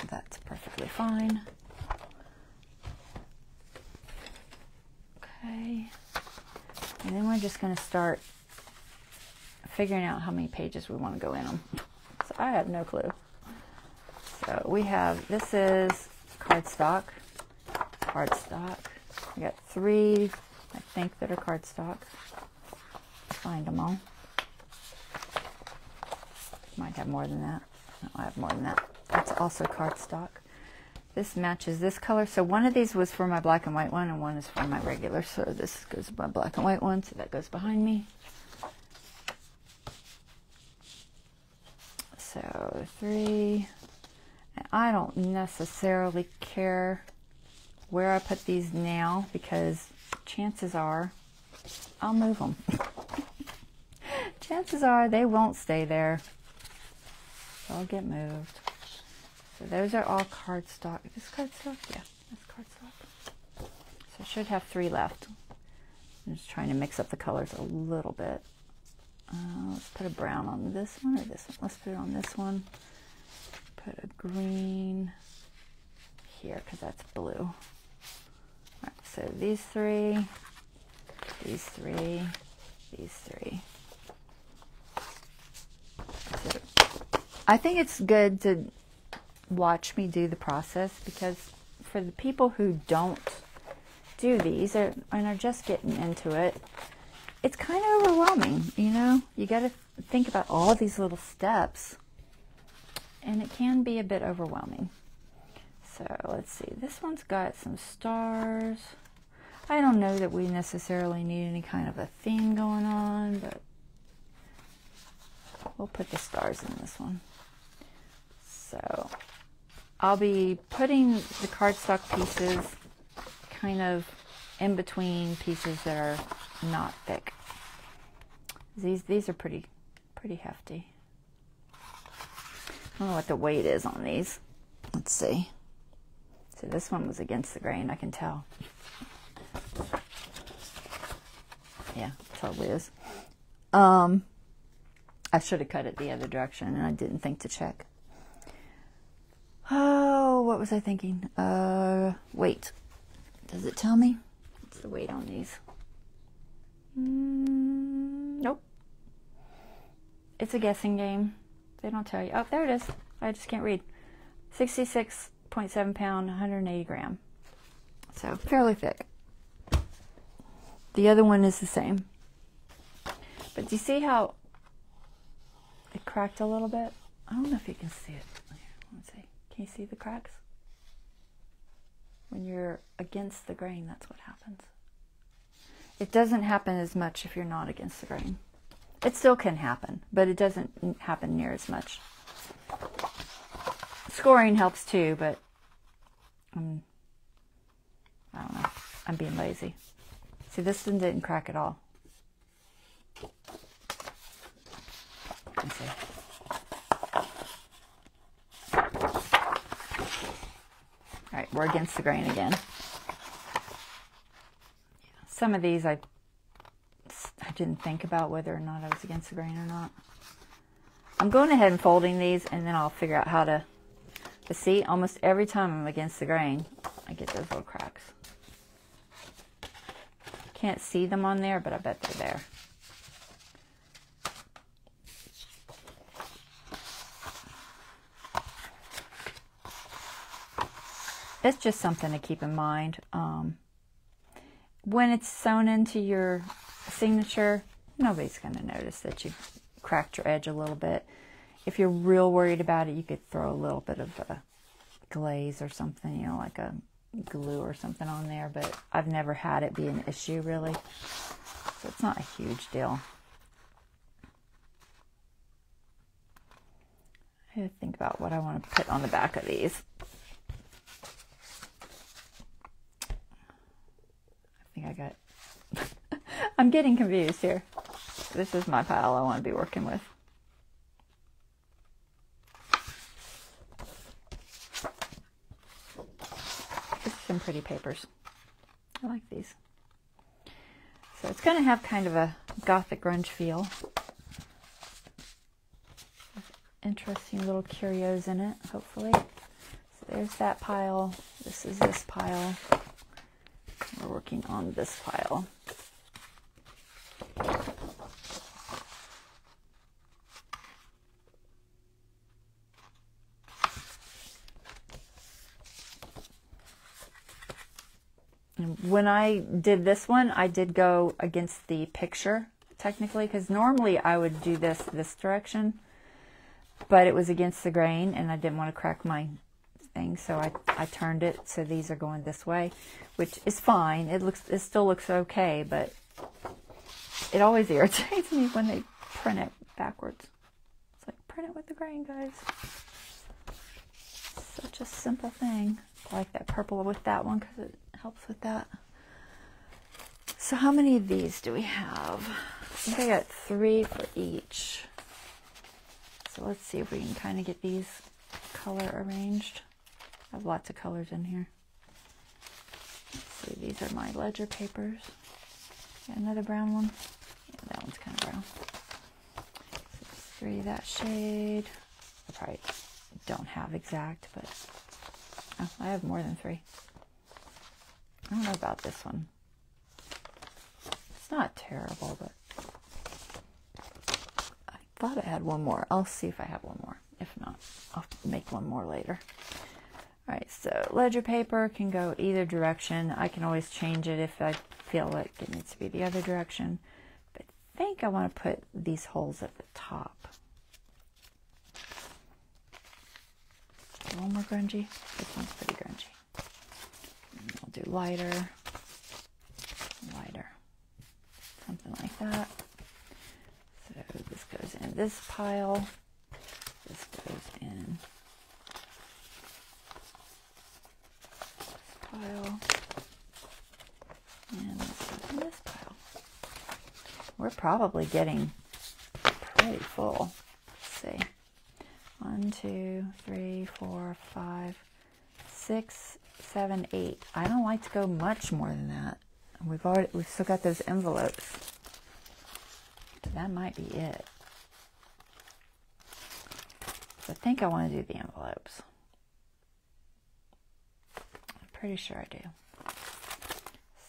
That's perfectly fine. Okay, and then we're just going to start figuring out how many pages we want to go in them. So I have no clue. So we have, this is cardstock. We got 3, I think, that are cardstock. Find them all. Might have more than that. No, I have more than that. That's also cardstock. This matches this color. So one of these was for my black and white one, and one is for my regular. So this goes my black and white one, so that goes behind me. So 3. And I don't necessarily care where I put these now because chances are I'll move them. Chances are they won't stay there. They'll get moved. So those are all cardstock. Is this cardstock? Yeah, that's cardstock. So I should have 3 left. I'm just trying to mix up the colors a little bit. Let's put a brown on this one or this one. Let's put it on this one. Put a green here because that's blue. All right, so these 3, these 3, these 3. So I think it's good to watch me do the process, because for the people who don't do these and are just getting into it, it's kind of overwhelming, you know? You got to think about all these little steps, and it can be a bit overwhelming. So let's see, this one's got some stars. I don't know that we necessarily need any kind of a theme going on, but we'll put the stars in this one. So I'll be putting the cardstock pieces kind of in between pieces that are not thick. These are pretty hefty. I don't know what the weight is on these. Let's see. So this one was against the grain, I can tell. Yeah, it totally is. I should have cut it the other direction, and I didn't think to check. Oh, what was I thinking? Weight. Does it tell me? What's the weight on these? Nope. It's a guessing game. They don't tell you. Oh, there it is. I just can't read. 66.7 pound, 180 gram. So fairly thick. The other one is the same. But do you see how it cracked a little bit? I don't know if you can see it. Let's see. Can you see the cracks? When you're against the grain, that's what happens. It doesn't happen as much if you're not against the grain. It still can happen, but it doesn't happen near as much. Scoring helps too, but I don't know. I'm being lazy. See, this one didn't crack at all. Let's see. All right, we're against the grain again. Some of these I didn't think about whether or not I was against the grain or not. I'm going ahead and folding these, and then I'll figure out how to see, almost every time I'm against the grain, I get those little cracks. Can't see them on there, but I bet they're there. It's just something to keep in mind. When it's sewn into your signature, nobody's going to notice that you cracked your edge a little bit. If you're real worried about it, you could throw a little bit of a glaze or something, you know, like a glue or something on there, but I've never had it be an issue, really. So it's not a huge deal. I have to think about what I want to put on the back of these. I think I got... I'm getting confused here. This is my pile I want to be working with. This is some pretty papers. I like these. So it's going to have kind of a gothic grunge feel. Interesting little curios in it, hopefully. So there's that pile. This is this pile. We're working on this pile. And when I did this one, I did go against the picture, technically, because normally I would do this direction, but it was against the grain, and I didn't want to crack my thing, so I turned it so these are going this way, which is fine. It still looks okay, but it always irritates me when they print it backwards. It's like, print it with the grain, guys. Such a simple thing. I like that purple with that one because it helps with that. So how many of these do we have? I think I got 3 for each. So let's see if we can kind of get these color arranged. I have lots of colors in here. Let's see, these are my ledger papers. Got another brown one. Yeah, that one's kind of brown. So 3 that shade. I probably don't have exact, but oh, I have more than 3. I don't know about this one. It's not terrible, but I thought I had one more. I'll see if I have one more. If not, I'll make one more later. All right, so ledger paper can go either direction. I can always change it if I feel like it needs to be the other direction. But I think I want to put these holes at the top. A little more grungy. This one's pretty grungy. And I'll do lighter, lighter, something like that. So this goes in this pile. This goes in this pile. And this goes in this pile. We're probably getting pretty full. Let's see. 1, 2, 3, 4, 5, 6, 7, 8. I don't like to go much more than that. We've still got those envelopes. So that might be it. So I think I want to do the envelopes. I'm pretty sure I do.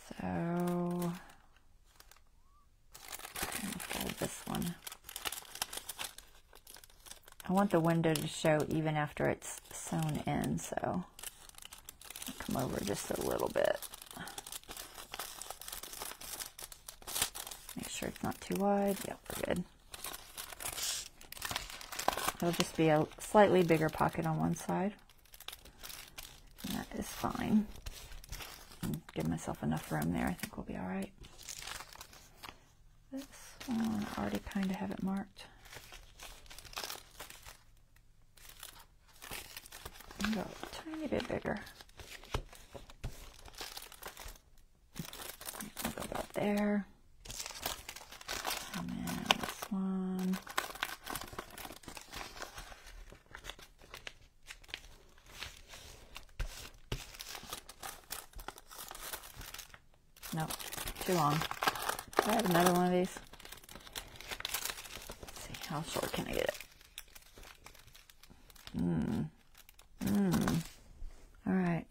So let's go with this one. I want the window to show even after it's sewn in, so I'll come over just a little bit. Make sure it's not too wide. Yep, we're good. It'll just be a slightly bigger pocket on one side. And that is fine. And give myself enough room there. I think we'll be all right. This one, I already kind of have it marked. Go a tiny bit bigger. I'll go about there. And then this one. Nope, too long. I have another one of these. Let's see, how short can I get it? All right.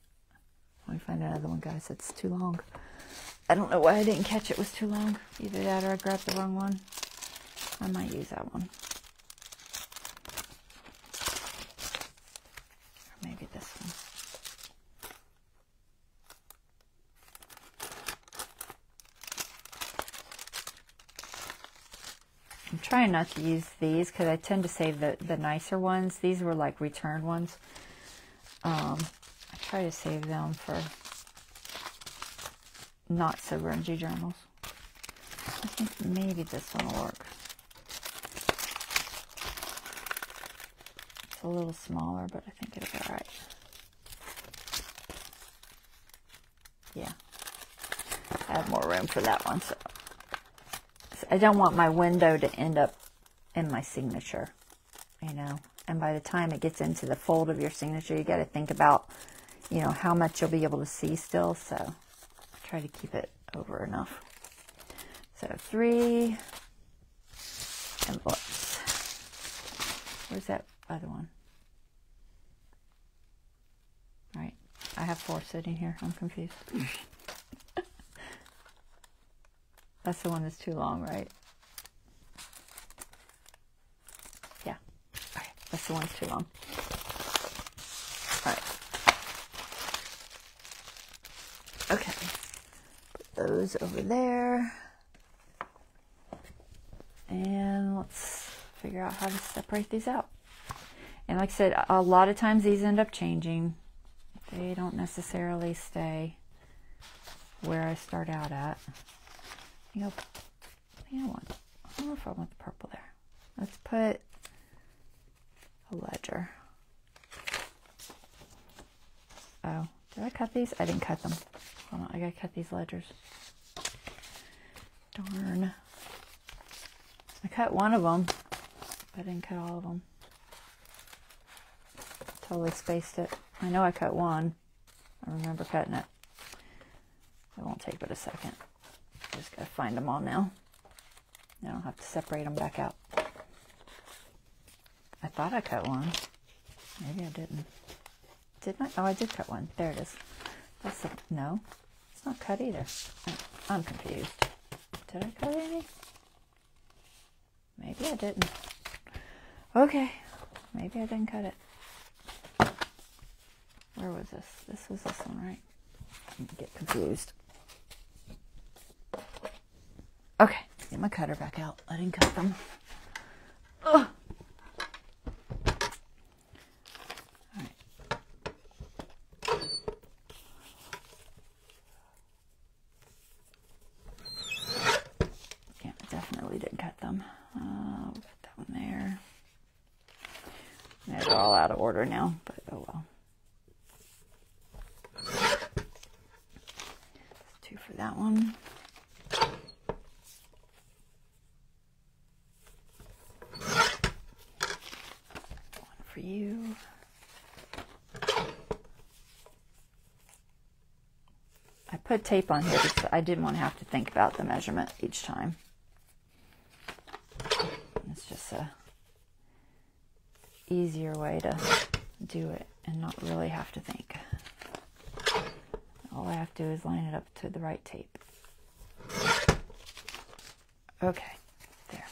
Let me find another one, guys. It's too long. I don't know why I didn't catch it was too long. Either that or I grabbed the wrong one. I might use that one. Or maybe this one. I'm trying not to use these because I tend to save the nicer ones. These were like returned ones. I try to save them for not so grungy journals. I think maybe this one will work. It's a little smaller, but I think it'll be all right. Yeah. I have more room for that one, so I don't want my window to end up in my signature, you know. And by the time it gets into the fold of your signature, you got to think about, you know, how much you'll be able to see still. So I try to keep it over enough. So 3 envelopes. Where's that other one? All right. I have 4 sitting here. I'm confused. That's the one that's too long, right? Yeah. All right. That's the one that's too long. All right. Okay. Put those over there. And let's figure out how to separate these out. And like I said, a lot of times these end up changing. They don't necessarily stay where I start out at. I don't know if I want the purple there. Let's put a ledger. Oh, did I cut these? I didn't cut them. Hold on, I gotta cut these ledgers. Darn. I cut one of them, but I didn't cut all of them. Totally spaced it. I know I cut one. I remember cutting it. It won't take but a second. I just gotta find them all now. Now I'll have to separate them back out. I thought I cut one. Maybe I didn't. Didn't I? Oh, I did cut one. There it is. That's the, no, it's not cut either. I'm confused. Did I cut any? Maybe I didn't. Okay, Maybe I didn't cut it. Where was this? This was this one, right? I get confused. Okay, get my cutter back out. I didn't cut them. Ugh. They're all out of order now, but oh well. 2 for that one. 1 for you. I put tape on here because I didn't want to have to think about the measurement each time. It's just a easier way to do it and not really have to think. All I have to do is line it up to the right tape. Okay, there.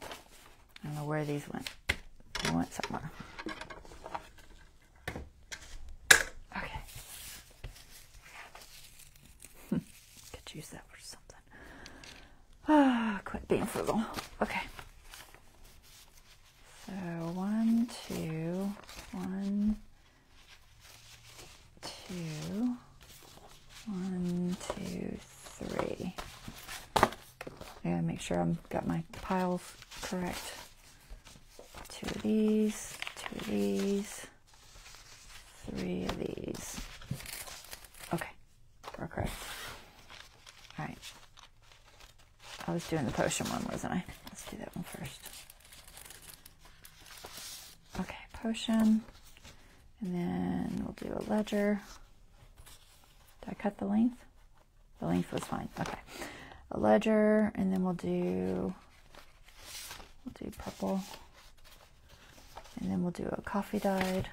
I don't know where these went. They went somewhere. Okay. Could use that for something. Ah, quit being frugal. Okay. So 1, 2, 1, 2, 1, 2, 3. I gotta make sure I've got my piles correct. 2 of these, 2 of these, 3 of these. Okay, we're correct. All right. I was doing the potion one, wasn't I? Let's do that one first. Okay, potion, and then we'll do a ledger. Did I cut the length? The length was fine. Okay, a ledger, and then we'll do purple, and then we'll do a coffee dyed,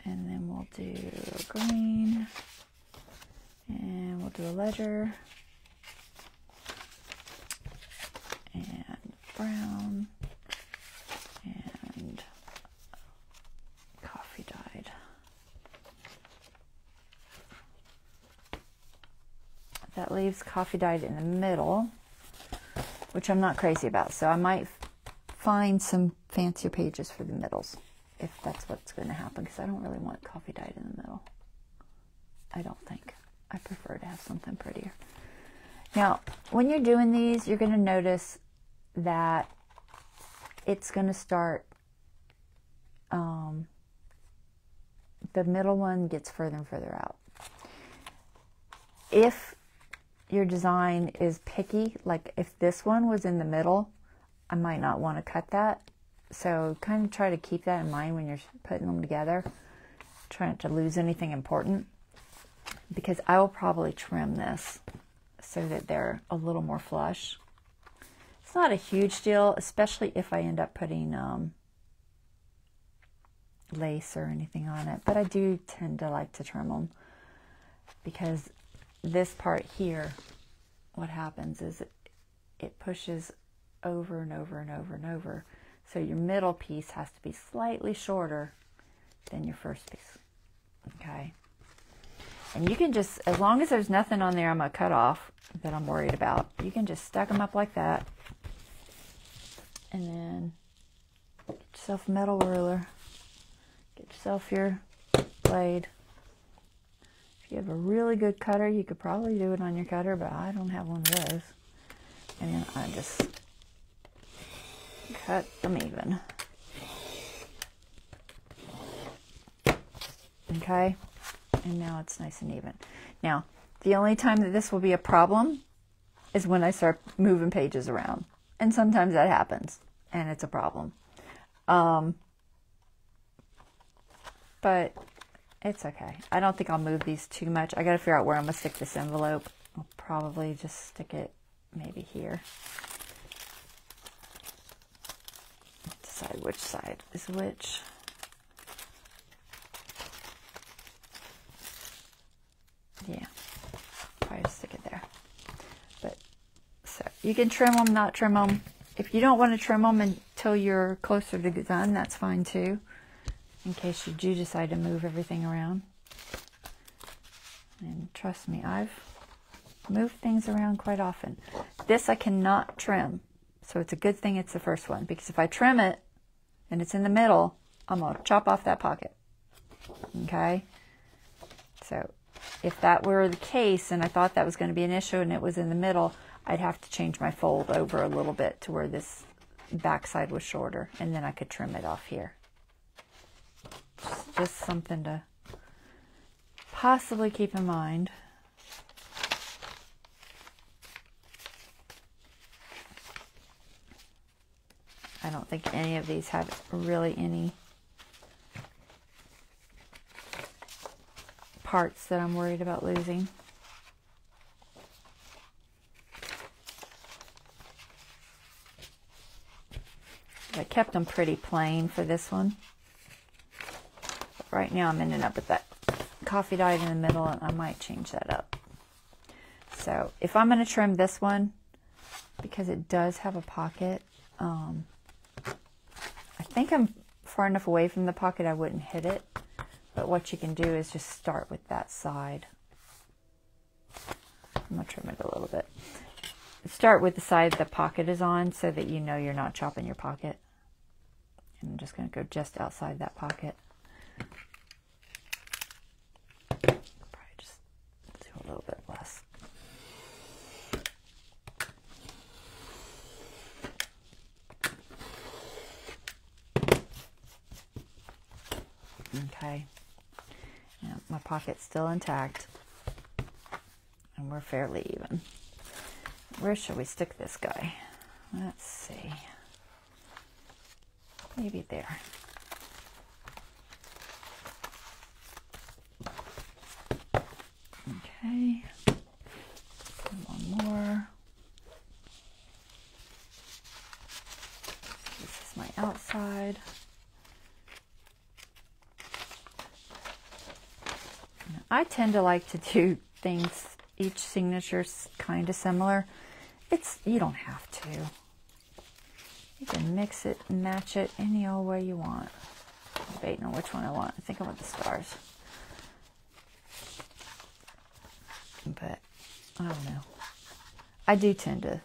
and then we'll do a green, and we'll do a ledger, and brown, and coffee dyed. That leaves coffee dyed in the middle, which I'm not crazy about. So I might find some fancier pages for the middles if that's what's going to happen, because I don't really want coffee dyed in the middle. I don't think. I prefer to have something prettier. Now, when you're doing these, you're going to notice that it's going to start, the middle one gets further and further out. If your design is picky, like if this one was in the middle, I might not want to cut that. So kind of try to keep that in mind when you're putting them together. Try not to lose anything important, because I will probably trim this so that they're a little more flush. It's not a huge deal, especially if I end up putting lace or anything on it, but I do tend to like to trim them, because this part here, what happens is it pushes over and over and over and over. So your middle piece has to be slightly shorter than your first piece. Okay. And you can just, as long as there's nothing on there I'm going to cut off that I'm worried about, you can just stack them up like that. And then get yourself a metal ruler. Get yourself your blade. If you have a really good cutter, you could probably do it on your cutter, but I don't have one of those. And then I just cut them even. Okay? And now it's nice and even. Now, the only time that this will be a problem is when I start moving pages around. And sometimes that happens, and it's a problem. But it's okay. I don't think I'll move these too much. I got to figure out where I'm going to stick this envelope. I'll probably just stick it maybe here. Decide which side is which. Yeah, probably just stick it there. But so you can trim them, not trim them. If you don't want to trim them and till you're closer to done, that's fine too, in case you do decide to move everything around. And trust me, I've moved things around quite often. This I cannot trim, so it's a good thing it's the first one, because if I trim it and it's in the middle, I'm going to chop off that pocket. Okay? So if that were the case and I thought that was going to be an issue and it was in the middle, I'd have to change my fold over a little bit to where this backside was shorter, and then I could trim it off here. Just something to possibly keep in mind. I don't think any of these have really any parts that I'm worried about losing. I kept them pretty plain for this one. But right now I'm ending up with that coffee dye in the middle, and I might change that up. So if I'm going to trim this one, because it does have a pocket, I think I'm far enough away from the pocket I wouldn't hit it. But what you can do is just start with that side. I'm going to trim it a little bit. Start with the side the pocket is on so that you know you're not chopping your pocket. And I'm just going to go just outside that pocket. Probably just do a little bit less. Okay. Now, my pocket's still intact. And we're fairly even. Where should we stick this guy? Let's see. Maybe there. Okay. One more. This is my outside. Now, I tend to like to do things, each signature's kind of similar. You don't have to. You can mix it and match it any old way you want. I'm debating on which one I want. I think I want the stars. But I don't know. I do tend to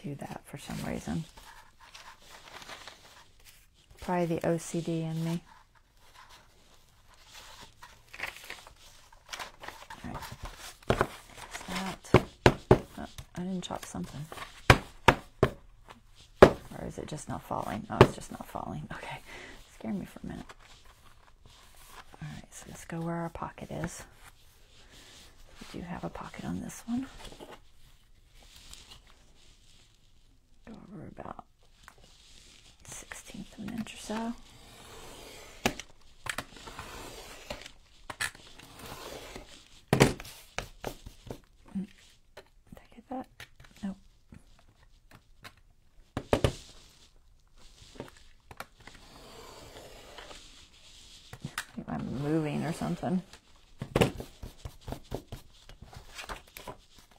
do that for some reason. Probably the OCD in me. I didn't chop something. Or is it just not falling? Oh, it's just not falling. Okay. Scared me for a minute. Alright, so let's go where our pocket is. We do have a pocket on this one. Go over about 1/16 of an inch or so. I'm moving or something.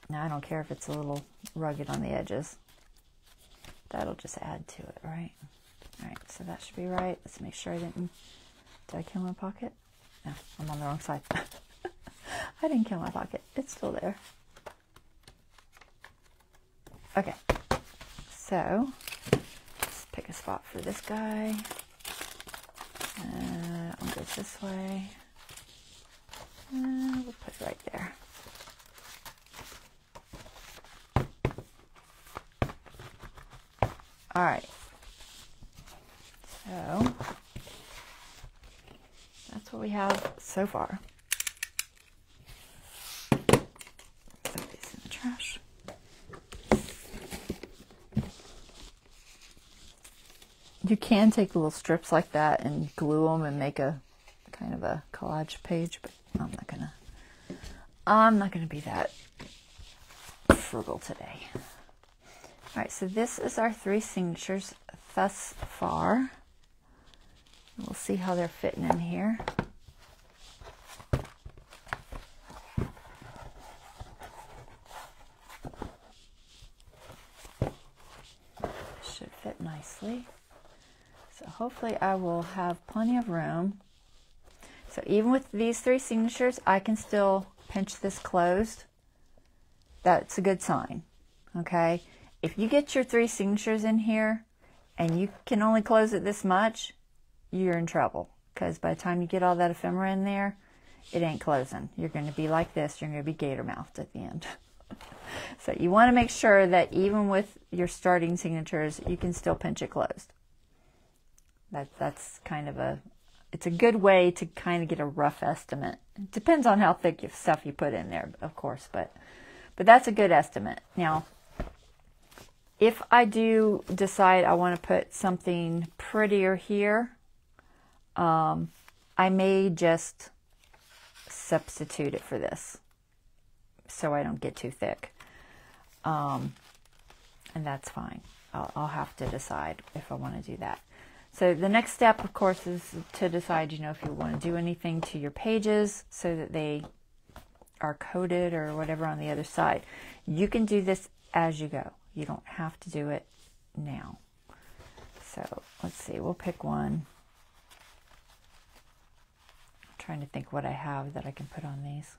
Now I don't care if it's a little rugged on the edges. That'll just add to it, right? Alright, so that should be right. Let's make sure I didn't... Did I kill my pocket? No, I'm on the wrong side. I didn't kill my pocket. It's still there. Okay. So, let's pick a spot for this guy. I'll go this way. We'll put it right there. Alright. So, that's what we have so far. Put these in the trash. You can take little strips like that and glue them and make a kind of a collage page, but I'm not gonna be that frugal today. All right, so this is our 3 signatures thus far. We'll see how they're fitting in here. should fit nicely. So hopefully I will have plenty of room. So even with these 3 signatures, I can still pinch this closed. That's a good sign, okay? If you get your 3 signatures in here and you can only close it this much, you're in trouble. Because by the time you get all that ephemera in there, it ain't closing. You're going to be like this. You're going to be gator-mouthed at the end. So you want to make sure that even with your starting signatures, you can still pinch it closed. That's kind of it's a good way to kind of get a rough estimate. It depends on how thick your stuff you put in there, of course, but that's a good estimate. Now, if I do decide I want to put something prettier here, I may just substitute it for this so I don't get too thick. And that's fine. I'll have to decide if I want to do that. So the next step, of course, is to decide, if you want to do anything to your pages so that they are coated or whatever on the other side. You can do this as you go. You don't have to do it now. So let's see, we'll pick one. I'm trying to think what I have that I can put on these.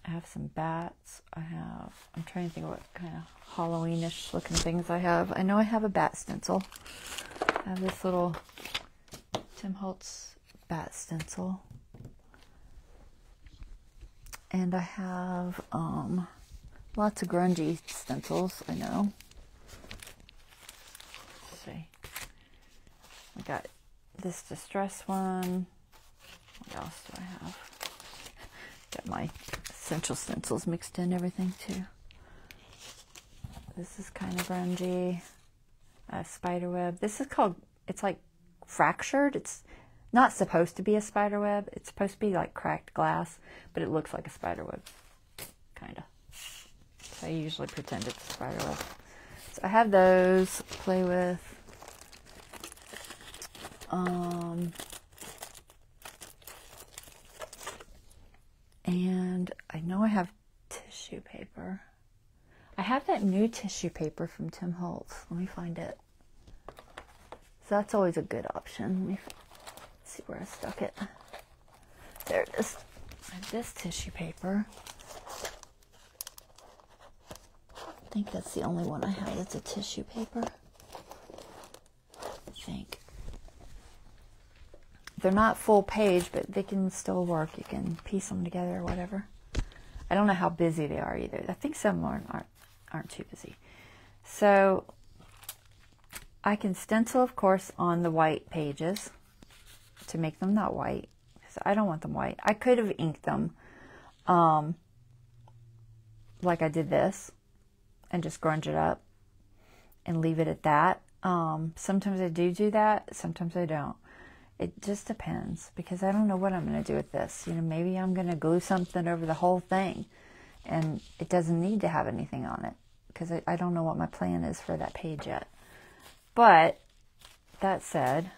I have some bats. I'm trying to think what kind of Halloweenish looking things I have. I know I have a bat stencil. I have this little Tim Holtz bat stencil. And I have lots of grungy stencils, I know. Let's see. I got this distress one. What else do I have? Got my essential stencils mixed in everything too. This is kind of grungy. Spider web. This is called, it's like fractured. It's not supposed to be a spider web. It's supposed to be like cracked glass, but it looks like a spider web, kind of. So I usually pretend it's a spider web. So I have those to play with. And I know I have tissue paper. I have that new tissue paper from Tim Holtz. Let me find it. So that's always a good option. Let me see where I stuck it. There it is. I have this tissue paper. I think that's the only one I have that's a tissue paper. I think. They're not full page, but they can still work. You can piece them together or whatever. I don't know how busy they are either. I think some aren't too busy. So I can stencil, of course, on the white pages to make them not white, because I don't want them white. I could have inked them like I did this and just grunge it up and leave it at that. Sometimes I do that. Sometimes I don't. It just depends, because I don't know what I'm going to do with this. Maybe I'm going to glue something over the whole thing, and it doesn't need to have anything on it, because I don't know what my plan is for that page yet. But that said,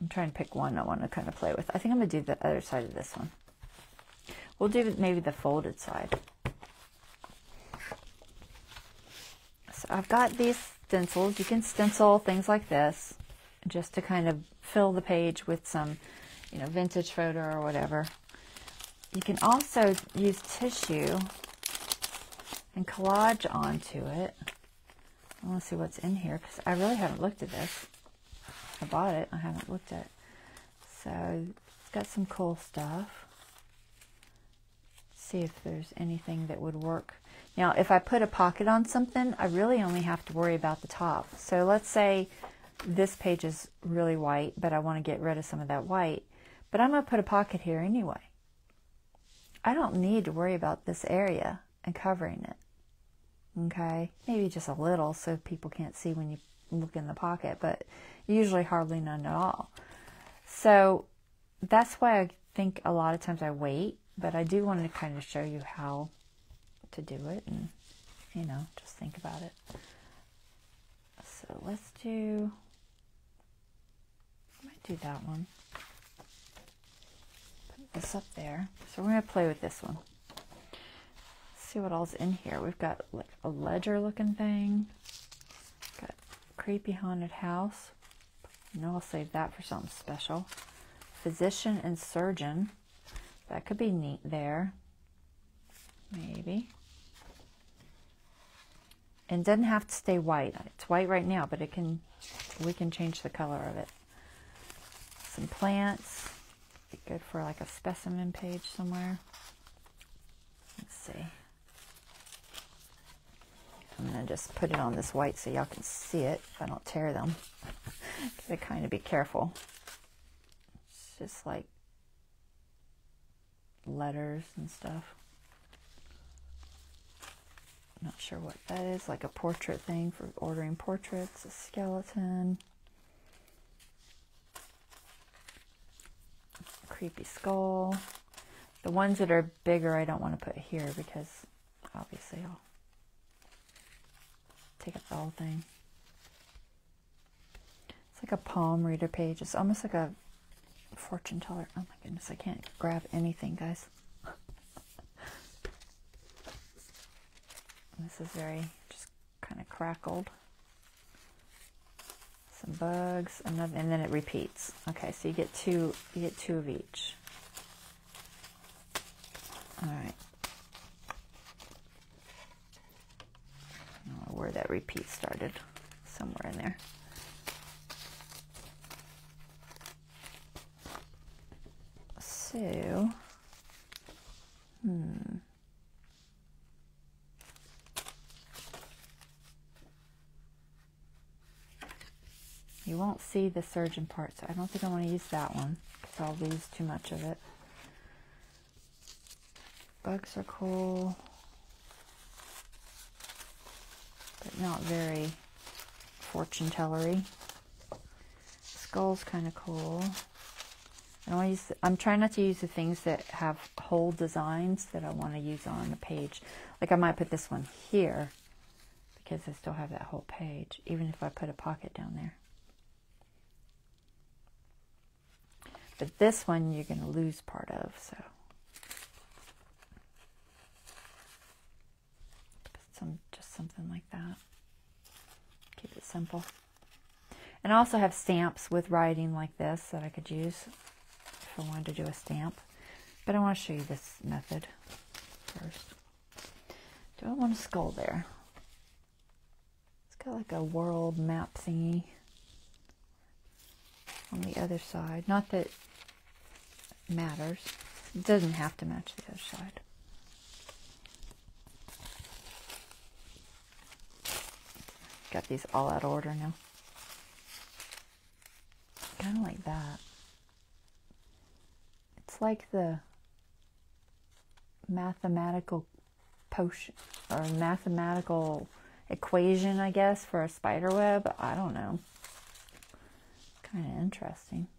I'm trying to pick one I want to kind of play with. I think I'm going to do the other side of this one. We'll do maybe the folded side. So I've got these stencils. You can stencil things like this just to kind of fill the page with some, vintage photo or whatever. You can also use tissue and collage onto it. I want to see what's in here, because I really haven't looked at this. I bought it. I haven't looked at it. So it's got some cool stuff. See if there's anything that would work. Now, if I put a pocket on something, I really only have to worry about the top. So let's say this page is really white, but I want to get rid of some of that white. But I'm going to put a pocket here anyway. I don't need to worry about this area and covering it. Okay? Maybe just a little so people can't see when you look in the pocket, but usually hardly none at all. So that's why I think a lot of times I wait, but I do want to kind of show you how to do it and, just think about it. So let's do, I might do that one. Put this up there. So we're going to play with this one. See what all's in here. We've got like a ledger looking thing. Creepy haunted house. No, I'll save that for something special. Physician and surgeon. That could be neat there. Maybe. And it doesn't have to stay white. It's white right now, but we can change the color of it. Some plants. Be good for like a specimen page somewhere. Let's see. I'm going to just put it on this white so y'all can see it if I don't tear them. Gotta kind of be careful. It's just like letters and stuff. Not sure what that is. Like a portrait thing for ordering portraits. A skeleton. A creepy skull. The ones that are bigger I don't want to put here because obviously I'll take up the whole thing. It's like a palm reader page. It's almost like a fortune teller. Oh my goodness, I can't grab anything, guys. This is very just kind of crackled. Some bugs, another, and then it repeats. Okay, so you get two of each. All right. I don't know where that repeat started. Somewhere in there. So, you won't see the surgeon part, so I don't think I want to use that one because I'll lose too much of it. Bugs are cool, but not very fortune tellery. Skull's kind of cool. I'm trying not to use the things that have whole designs that I want to use on a page. Like I might put this one here because I still have that whole page, even if I put a pocket down there. But this one you're going to lose part of, so. Just something like that. Keep it simple. And I also have stamps with writing like this that I could use if I wanted to do a stamp. But I want to show you this method first. Do I want a skull there? It's got like a world map thingy on the other side. Not that it matters. It doesn't have to match the other side. Got these all out of order now. Kind of like that. It's like the mathematical potion or mathematical equation, I guess, for a spider web. I don't know. Kind of interesting.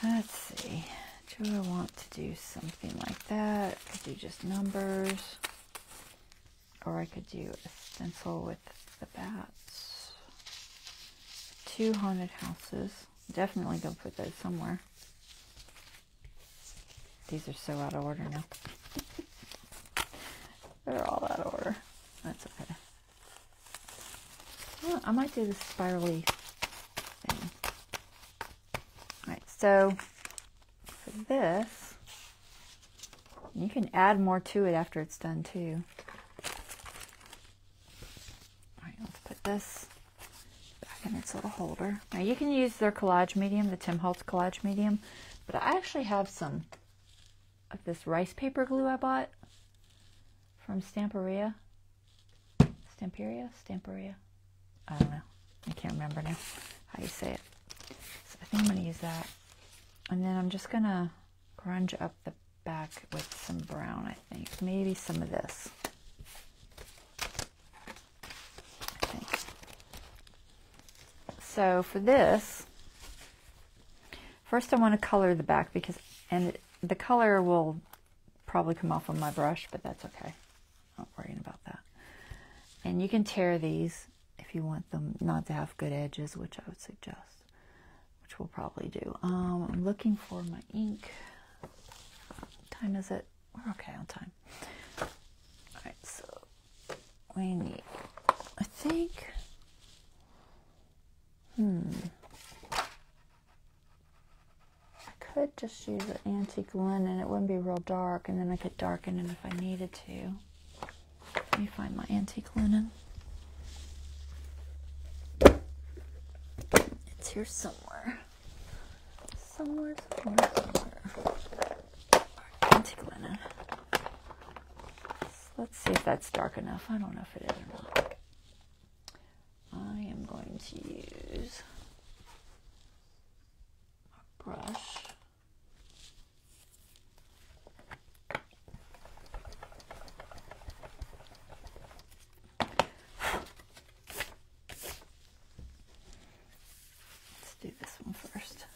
Let's see. Do I want to do something like that? I could do just numbers. Or I could do a stencil with the bats. 2 haunted houses. Definitely gonna put those somewhere. These are so out of order now. They're all out of order. That's okay. Well, I might do this spirally thing. Alright, so for this, you can add more to it after it's done too. This back in its little holder. Now you can use their collage medium, the Tim Holtz collage medium, but I actually have some of this rice paper glue I bought from Stamperia. Stamperia? I don't know. I can't remember now how you say it. So I think I'm going to use that. And then I'm just going to grunge up the back with some brown, I think. Maybe some of this. So for this, first I want to color the back because, and the color will probably come off on my brush, but that's okay. I'm not worrying about that. And you can tear these if you want them not to have good edges, which I would suggest, which we'll probably do. I'm looking for my ink. What time is it? We're okay on time. All right, so we need think, I could just use an antique linen. It wouldn't be real dark, and then I could darken it if I needed to. Let me find my antique linen. It's here somewhere. Somewhere. Antique linen. Let's see if that's dark enough. I don't know if it is or not. I am going to use a brush. Let's do this one first.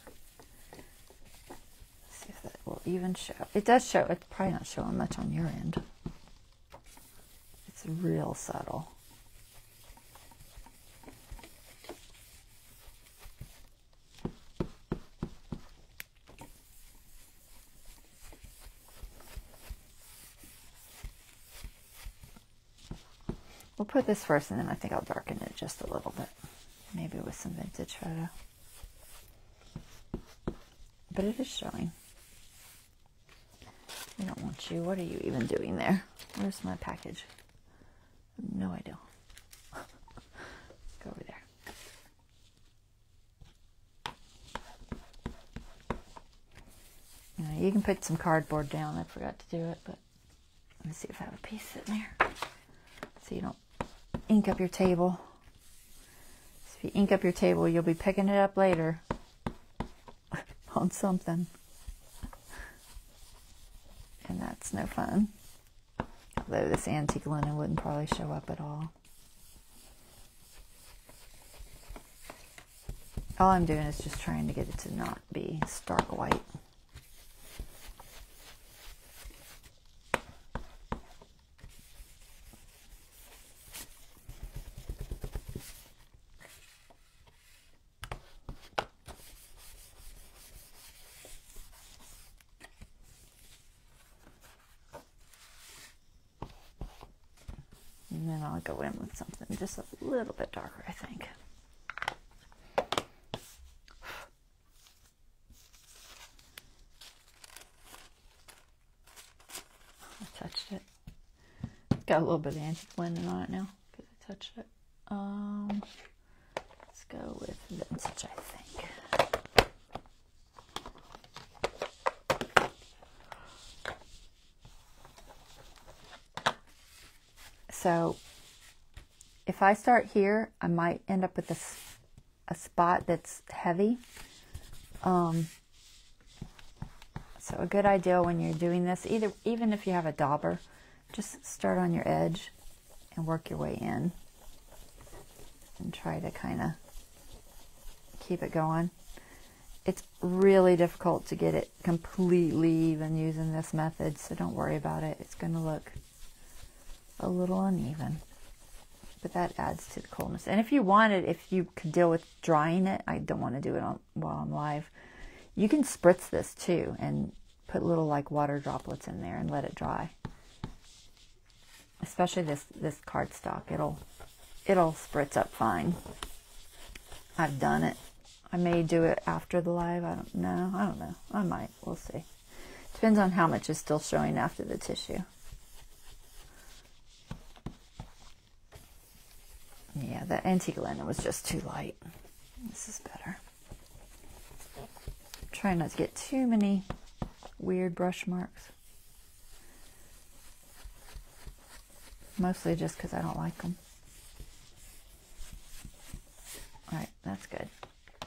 See if that will even show. It does show. It's probably not showing much on your end. It's real subtle. We'll put this first, and then I think I'll darken it just a little bit. Maybe with some vintage photo. But it is showing. We don't want you. What are you even doing there? Where's my package? No idea. Go over there. Now, you can put some cardboard down. I forgot to do it, but let me see if I have a piece sitting there. So you don't ink up your table. So if you ink up your table, you'll be picking it up later on something. And that's no fun. Although this antique linen wouldn't probably show up at all. All I'm doing is just trying to get it to not be stark white. And then I'll go in with something just a little bit darker, I think. I touched it. It's got a little bit of antique linen on it now because I touched it. Let's go with vintage, I think. So if I start here, I might end up with a spot that's heavy. So a good idea when you're doing this, even if you have a dauber, just start on your edge and work your way in. And try to kind of keep it going. It's really difficult to get it completely even using this method, so don't worry about it. It's going to look a little uneven, but that adds to the coolness. And if you wanted, if you could deal with drying it, I don't want to do it while I'm live, you can spritz this too and put little like water droplets in there and let it dry. Especially this cardstock, it'll spritz up fine. I've done it. I may do it after the live. I don't know. I might. We'll see. Depends on how much is still showing after the tissue. Yeah, that antique linen was just too light. This is better. Try not to get too many weird brush marks. Mostly just because I don't like them. Alright, that's good.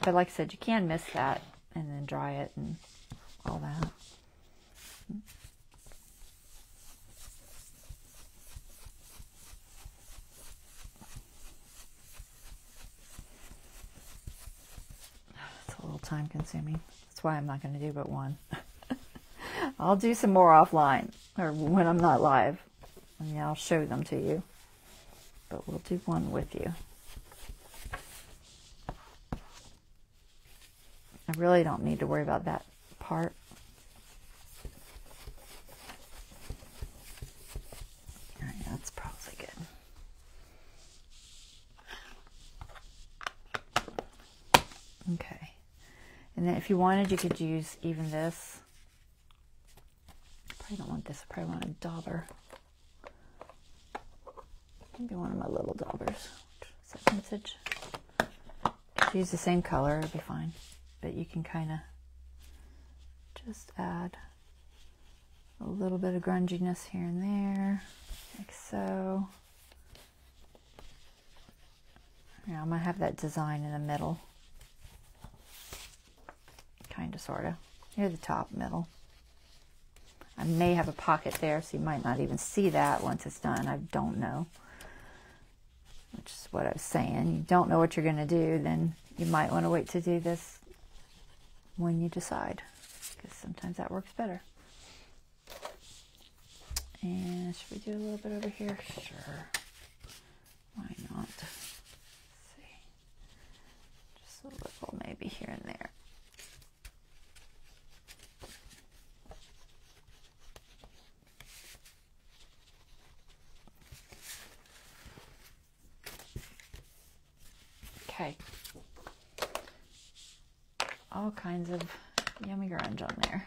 But like I said, you can miss that and then dry it and all that. It's a little time consuming. That's why I'm not going to do but one. I'll do some more offline or when I'm not live. I mean, I'll show them to you. But we'll do one with you. I really don't need to worry about that part. Alright, that's probably good. And then if you wanted, you could use even this. I don't want this. I probably want a dauber. Maybe one of my little daubers. Is that vintage? Use the same color, it'll be fine. But you can kind of just add a little bit of grunginess here and there, like so. Now I'm going to have that design in the middle. Kind of, sort of. Near the top, middle. I may have a pocket there, so you might not even see that once it's done. I don't know. Which is what I was saying. You don't know what you're going to do, then you might want to wait to do this when you decide. Because sometimes that works better. And should we do a little bit over here? Sure. Why not? Let's see. Just a little maybe here and there. Okay. All kinds of yummy grunge on there.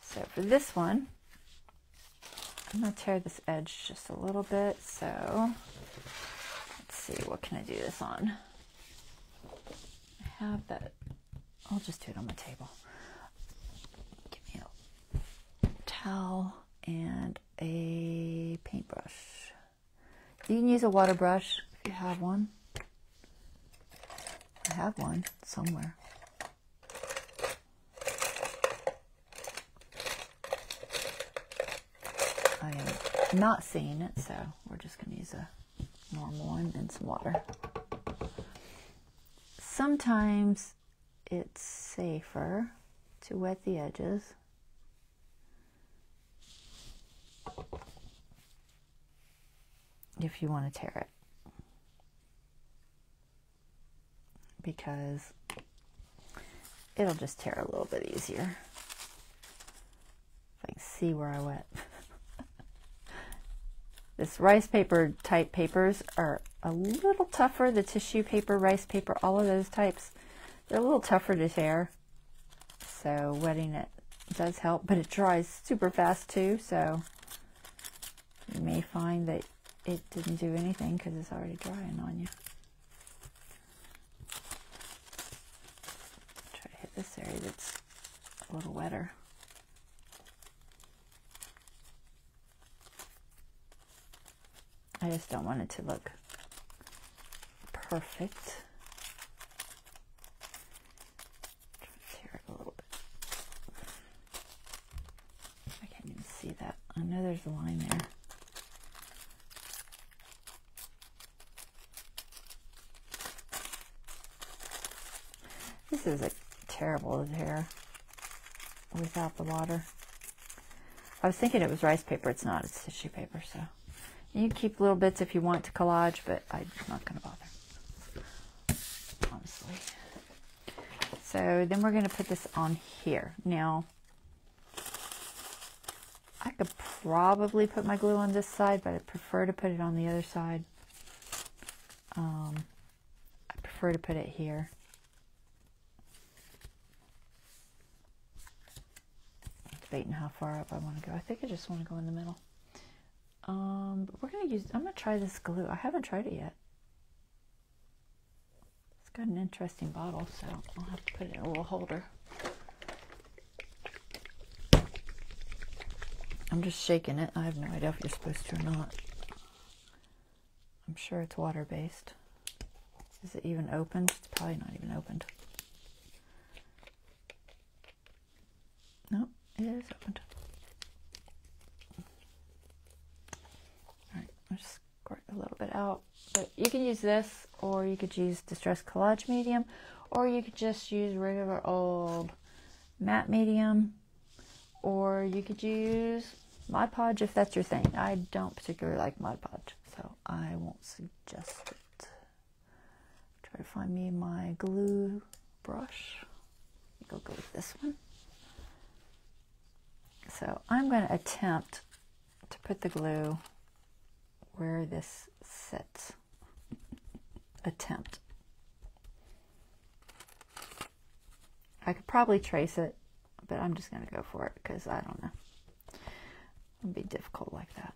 So for this one, I'm going to tear this edge just a little bit. So let's see, what can I do this on? I have that. I'll just do it on my table. Give me a towel and a paintbrush. You can use a water brush if you have one. I have one somewhere. I am not seeing it, so we're just going to use a normal one and some water. Sometimes it's safer to wet the edges. If you want to tear it. Because it'll just tear a little bit easier. If I can see where I wet. This rice paper type papers are a little tougher. The tissue paper, rice paper, all of those types, they're a little tougher to tear. So wetting it does help, but it dries super fast too. So you may find that it didn't do anything because it's already drying on you. Try to hit this area that's a little wetter. I just don't want it to look perfect. Try to tear it a little bit. I can't even see that. I know there's a line there. This is a terrible tear without the water. I was thinking it was rice paper. It's not. It's tissue paper, so. You can keep little bits if you want to collage, but I'm not going to bother, honestly. So then we're going to put this on here. Now, I could probably put my glue on this side, but I prefer to put it on the other side. I prefer to put it here. Debating how far up I want to go. I think I just want to go in the middle. But we're going to use, I'm going to try this glue. I haven't tried it yet. It's got an interesting bottle, so I'll have to put it in a little holder. I'm just shaking it. I have no idea if you're supposed to or not. I'm sure it's water-based. Is it even opened? It's probably not even opened. No, it is opened. I'll just squirt a little bit out. But you can use this, or you could use Distress Collage Medium, or you could just use regular old matte medium, or you could use Mod Podge if that's your thing. I don't particularly like Mod Podge, so I won't suggest it. Try to find me my glue brush. I think I'll go with this one. So I'm going to attempt to put the glue where this sits. Attempt. I could probably trace it, but I'm just going to go for it because I don't know. It'd be difficult like that.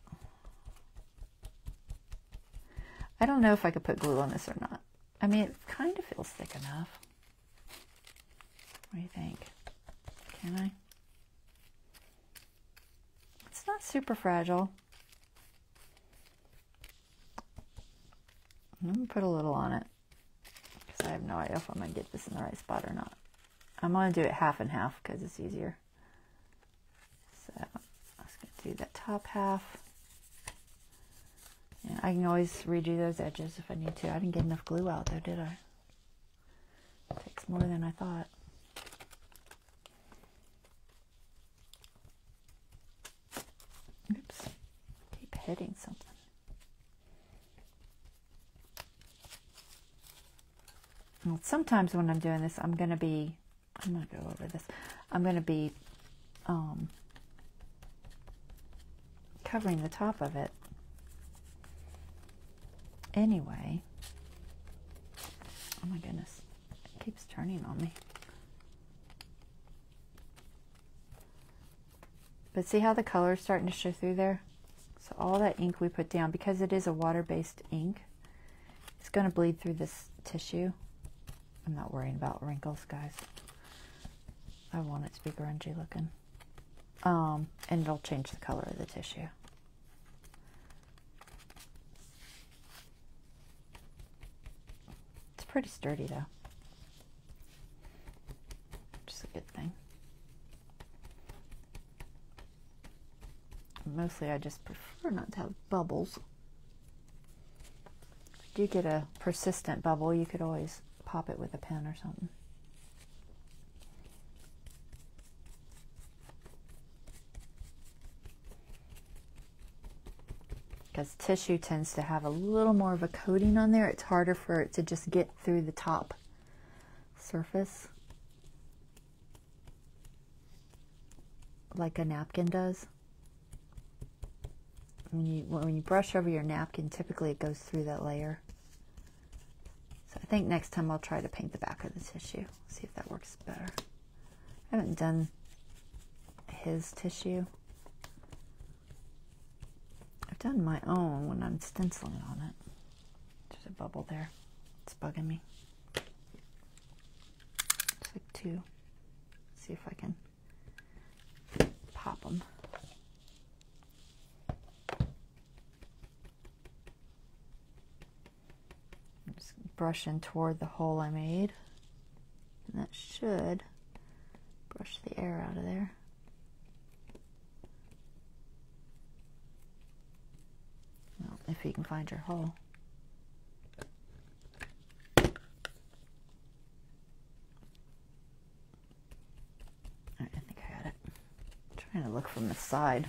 I don't know if I could put glue on this or not. I mean, it kind of feels thick enough. What do you think? Can I? It's not super fragile. I'm going to put a little on it because I have no idea if I'm going to get this in the right spot or not. I'm going to do it half and half because it's easier. So I'm just going to do that top half. And I can always redo those edges if I need to. I didn't get enough glue out though, did I? It takes more than I thought. Oops. Keep hitting something. Well, sometimes when I'm doing this, I'm going to go over this. I'm going to be covering the top of it anyway. Oh my goodness, it keeps turning on me. But see how the color is starting to show through there? So all that ink we put down, because it is a water-based ink, it's going to bleed through this tissue. I'm not worrying about wrinkles, guys. I want it to be grungy looking. And it'll change the color of the tissue. It's pretty sturdy though. Which is a good thing. Mostly I just prefer not to have bubbles. If you do get a persistent bubble, you could always pop it with a pen or something. Because tissue tends to have a little more of a coating on there. It's harder for it to just get through the top surface like a napkin does. When you brush over your napkin, typically it goes through that layer. So I think next time I'll try to paint the back of the tissue. See if that works better. I haven't done his tissue. I've done my own when I'm stenciling on it. There's a bubble there. It's bugging me. It's like two. See if I can pop them. I'm just brushing toward the hole I made. And that should brush the air out of there. Well, if you can find your hole. Alright, I think I got it. I'm trying to look from the side.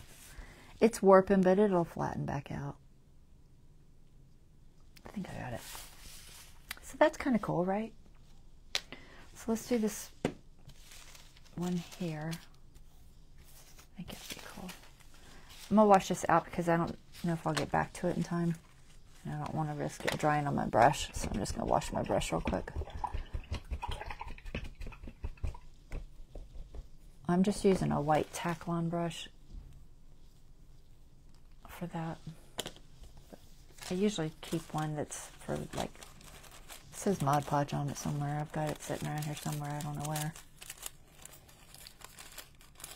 It's warping, but it'll flatten back out. I think I got it. So that's kind of cool, right? So let's do this one here. I think it'd be cool. I'm going to wash this out because I don't know if I'll get back to it in time. And I don't want to risk it drying on my brush. So I'm just going to wash my brush real quick. I'm just using a white Taklon brush for that. I usually keep one that's for like, it says Mod Podge on it somewhere. I've got it sitting around here somewhere. I don't know where.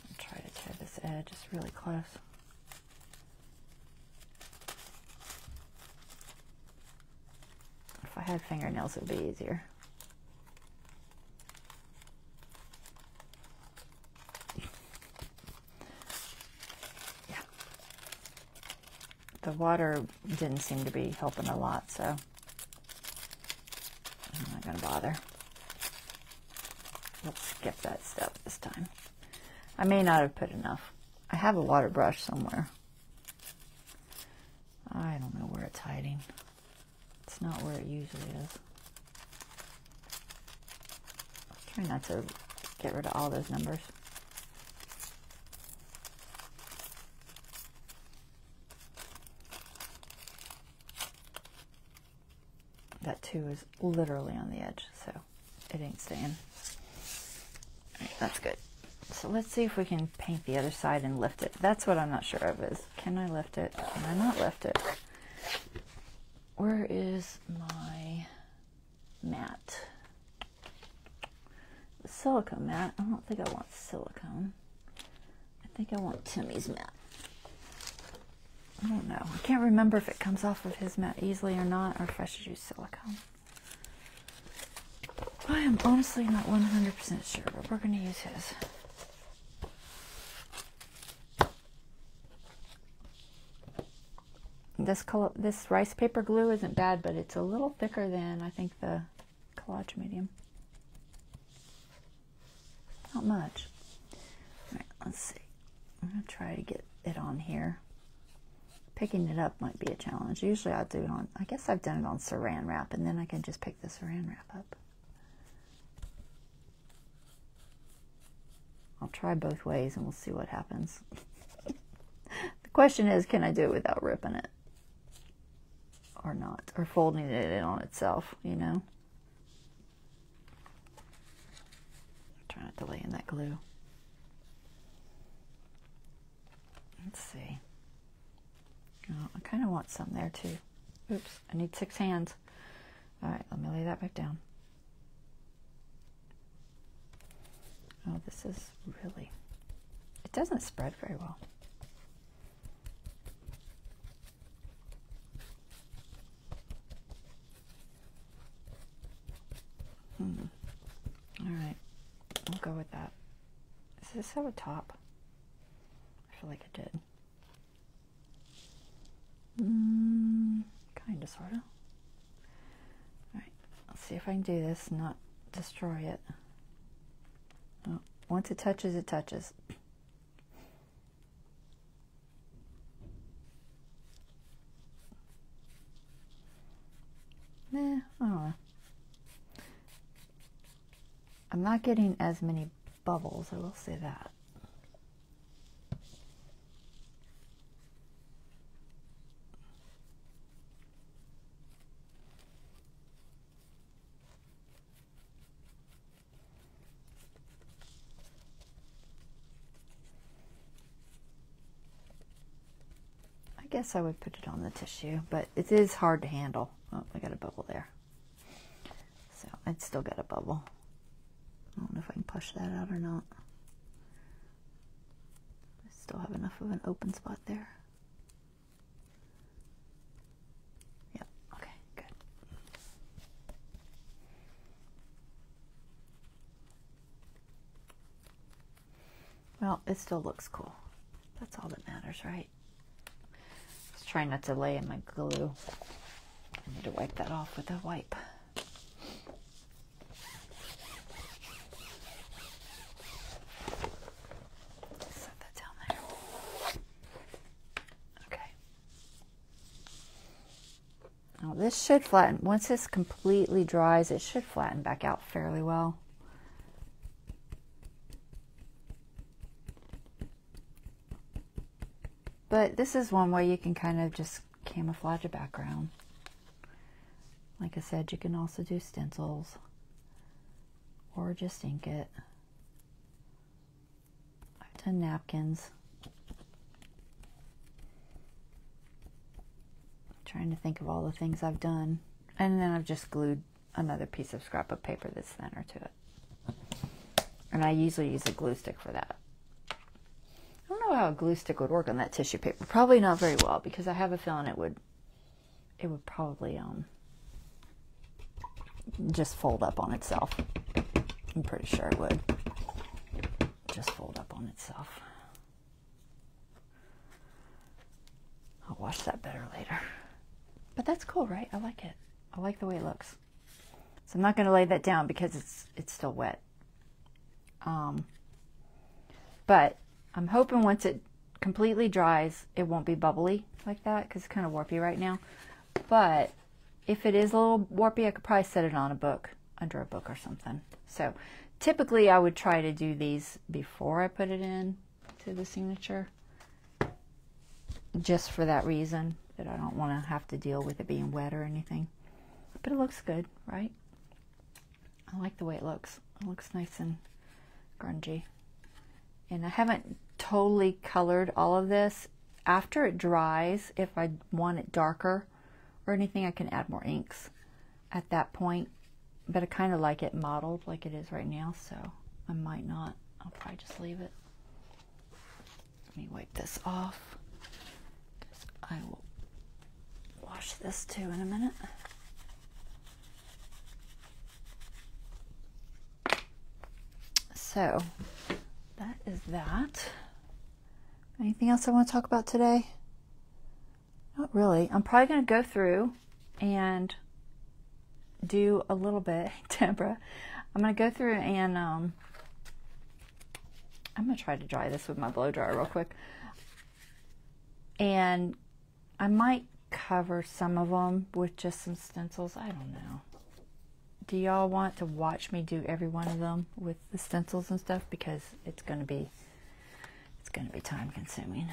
I'll try to tear this edge. It's really close. If I had fingernails, it would be easier. Yeah. The water didn't seem to be helping a lot, so I'm not going to bother. Let's skip that step this time. I may not have put enough. I have a water brush somewhere. I don't know where it's hiding. It's not where it usually is. Try not to get rid of all those numbers. That 2 is literally on the edge, so it ain't staying. that's good. So let's see if we can paint the other side and lift it. That's what I'm not sure of is, can I lift it? Can I not lift it? Where is my mat? The silicone mat. I don't think I want silicone. I think I want Timmy's mat. I don't know. I can't remember if it comes off of his mat easily or not, or if I should use silicone. I am honestly not 100% sure, but we're going to use his. This rice paper glue isn't bad, but it's a little thicker than I think the collage medium. Not much. All right, let's see. I'm going to try to get it on here. Picking it up might be a challenge. Usually I'll do it on, I guess I've done it on saran wrap, and then I can just pick the saran wrap up. I'll try both ways and we'll see what happens. The question is, can I do it without ripping it? Or not? Or folding it in on itself, you know? Try not to lay in that glue. Let's see. Oh, I kind of want some there too. Oops, I need 6 hands. All right, let me lay that back down. Oh, this is really, it doesn't spread very well. All right, I'll go with that. Does this have a top? I feel like it did. Kind of, sort of. All right, let's see if I can do this and not destroy it. Oh, once it touches, it touches. I don't know. I'm not getting as many bubbles, I will say that. I guess I would put it on the tissue, but it is hard to handle. Oh, I got a bubble there. So I'd still got a bubble. I don't know if I can push that out or not. I still have enough of an open spot there. Yep, okay, good. Well, it still looks cool. That's all that matters, right? Just try not to lay in my glue. I need to wipe that off with a wipe. Set that down there. Okay. Now this should flatten. Once this completely dries, it should flatten back out fairly well. But this is one way you can kind of just camouflage a background. Like I said, you can also do stencils or just ink it. I've done napkins. I'm trying to think of all the things I've done. And then I've just glued another piece of scrapbook paper that's thinner to it. And I usually use a glue stick for that. I don't know how a glue stick would work on that tissue paper. Probably not very well, because I have a feeling it would probably just fold up on itself. I'm pretty sure it would just fold up on itself. I'll wash that better later. But that's cool, right? I like it. I like the way it looks. So I'm not going to lay that down because it's still wet. But I'm hoping once it completely dries, it won't be bubbly like that, because it's kind of warpy right now. But if it is a little warpy, I could probably set it on a book, under a book or something. So typically I would try to do these before I put it in to the signature, just for that reason, that I don't want to have to deal with it being wet or anything. But it looks good, right? I like the way it looks. It looks nice and grungy. And I haven't totally colored all of this. After it dries, if I want it darker or anything, I can add more inks at that point. But I kind of like it mottled like it is right now, so I might not. I'll probably just leave it. Let me wipe this off, because I will wash this too in a minute. So that is that. Anything else I want to talk about today? Not really. I'm probably going to go through and do a little bit. Deborah, I'm going to go through and I'm going to try to dry this with my blow dryer real quick. And I might cover some of them with just some stencils. I don't know. Do y'all want to watch me do every one of them with the stencils and stuff? Because it's going to be time consuming.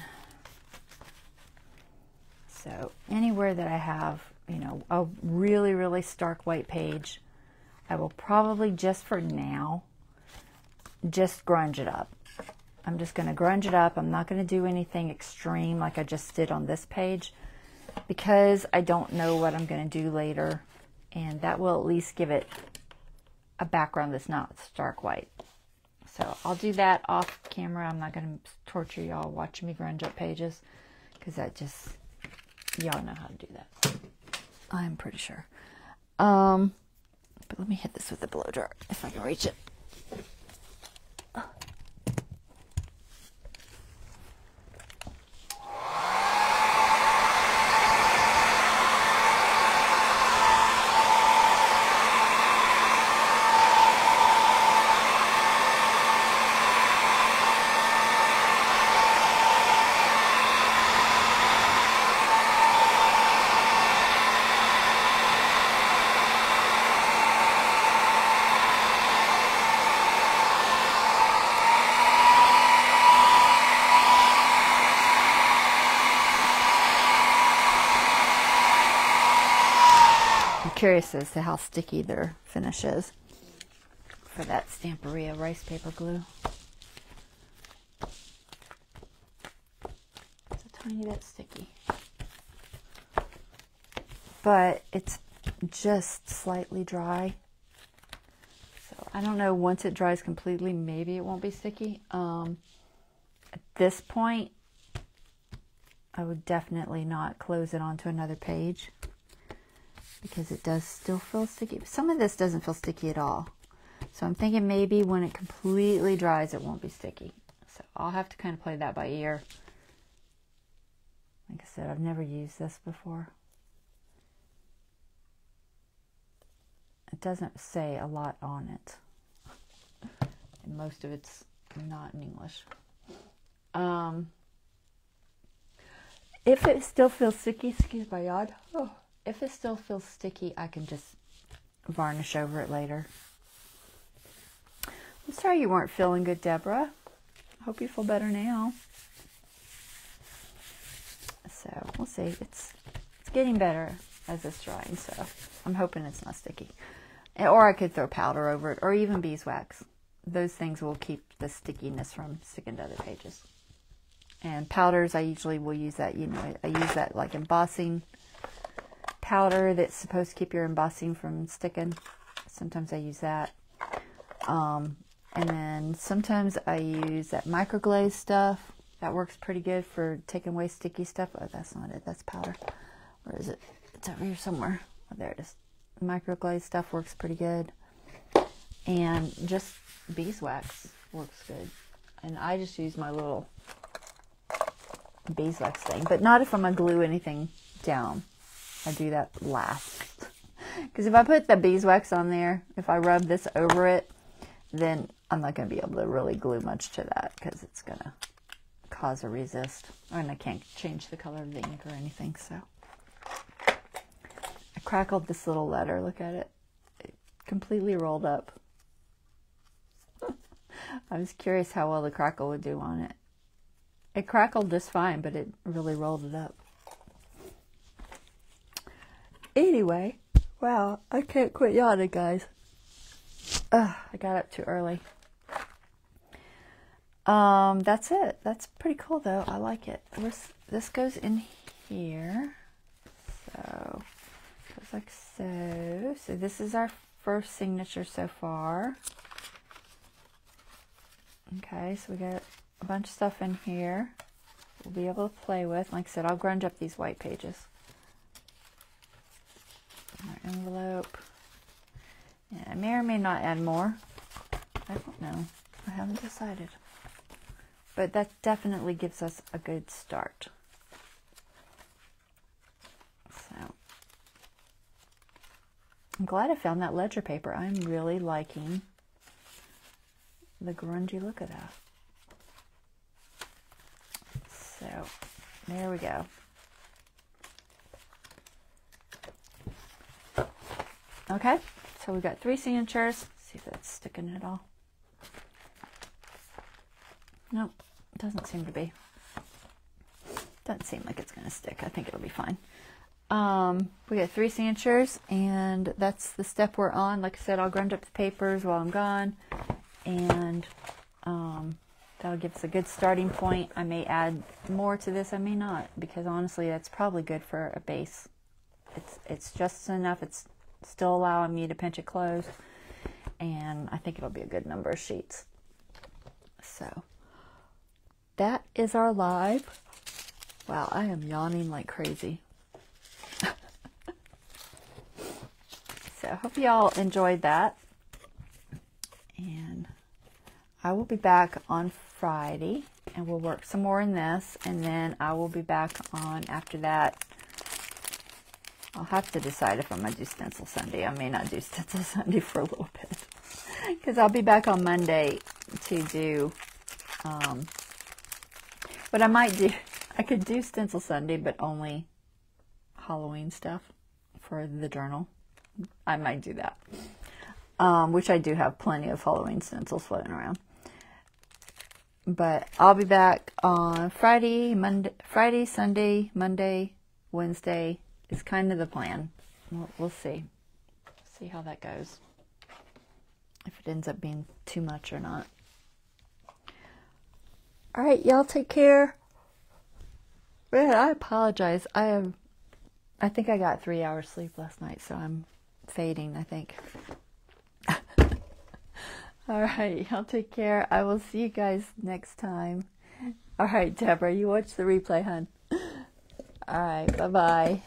So anywhere that I have, you know, a really, really stark white page, I will probably, just for now, just grunge it up. I'm just going to grunge it up. I'm not going to do anything extreme like I just did on this page, because I don't know what I'm going to do later, and that will at least give it a background that's not stark white. So I'll do that off camera. I'm not going to torture y'all watching me grunge up pages, because that just, y'all know how to do that, I'm pretty sure. But let me hit this with the blow dryer if I can reach it. Curious as to how sticky their finish is for that Stamperia rice paper glue. It's a tiny bit sticky, but it's just slightly dry. So I don't know, once it dries completely, maybe it won't be sticky. At this point, I would definitely not close it onto another page, because it does still feel sticky. Some of this doesn't feel sticky at all. So I'm thinking maybe when it completely dries, it won't be sticky. So I'll have to kind of play that by ear. Like I said, I've never used this before. It doesn't say a lot on it. And most of it's not in English. If it still feels sticky, excuse my yawn. Oh. If it still feels sticky, I can just varnish over it later. I'm sorry you weren't feeling good, Deborah. I hope you feel better now. So we'll see. It's getting better as it's drying, so I'm hoping it's not sticky. Or I could throw powder over it, or even beeswax. Those things will keep the stickiness from sticking to other pages. And powders, I usually will use that. You know, I use that like embossing powder that's supposed to keep your embossing from sticking. Sometimes I use that. And then sometimes I use that microglaze stuff. That works pretty good for taking away sticky stuff. Oh, that's not it. That's powder. Where is it? It's over here somewhere. Oh, there it is. Microglaze stuff works pretty good. And just beeswax works good. And I just use my little beeswax thing. But not if I'm going to glue anything down. I do that last. Because if I put the beeswax on there, if I rub this over it, then I'm not going to be able to really glue much to that, because it's going to cause a resist. And I can't change the color of the ink or anything. So I crackled this little letter. Look at it. It completely rolled up. I was curious how well the crackle would do on it. It crackled just fine, but it really rolled it up. Anyway, wow, I can't quit yawning, guys. I got up too early. That's it. That's pretty cool though. I like it. This goes in here. So it goes like so. So this is our first signature so far. Okay, so we got a bunch of stuff in here we'll be able to play with. Like I said, I'll grunge up these white pages. Our envelope. Yeah, I may or may not add more. I don't know. I haven't decided. But that definitely gives us a good start. So I'm glad I found that ledger paper. I'm really liking the grungy look of that. So there we go. Okay, so we got 3 signatures. Let's see if that's sticking at all. Nope, doesn't seem to be. Doesn't seem like it's going to stick. I think it'll be fine. We got 3 signatures, and that's the step we're on. Like I said, I'll grunge up the papers while I'm gone, and that'll give us a good starting point. I may add more to this, I may not, because honestly, that's probably good for a base. It's just enough. It's still allowing me to pinch it closed, and I think it'll be a good number of sheets. So that is our live. Wow, I am yawning like crazy. So I hope y'all enjoyed that. And I will be back on Friday, and we'll work some more in this, and then I will be back on after that. I'll have to decide if I'm going to do Stencil Sunday. I may not do Stencil Sunday for a little bit, because I'll be back on Monday to do, but I might do, I could do Stencil Sunday, but only Halloween stuff for the journal. I might do that, which I do have plenty of Halloween stencils floating around. But I'll be back on Friday, Sunday, Monday, Wednesday is kind of the plan. We'll see. See how that goes. If it ends up being too much or not. All right, y'all take care. Man, I apologize. I think I got 3 hours sleep last night, so I'm fading, I think. All right, y'all take care. I will see you guys next time. All right, Deborah, you watch the replay, hon. All right, bye-bye.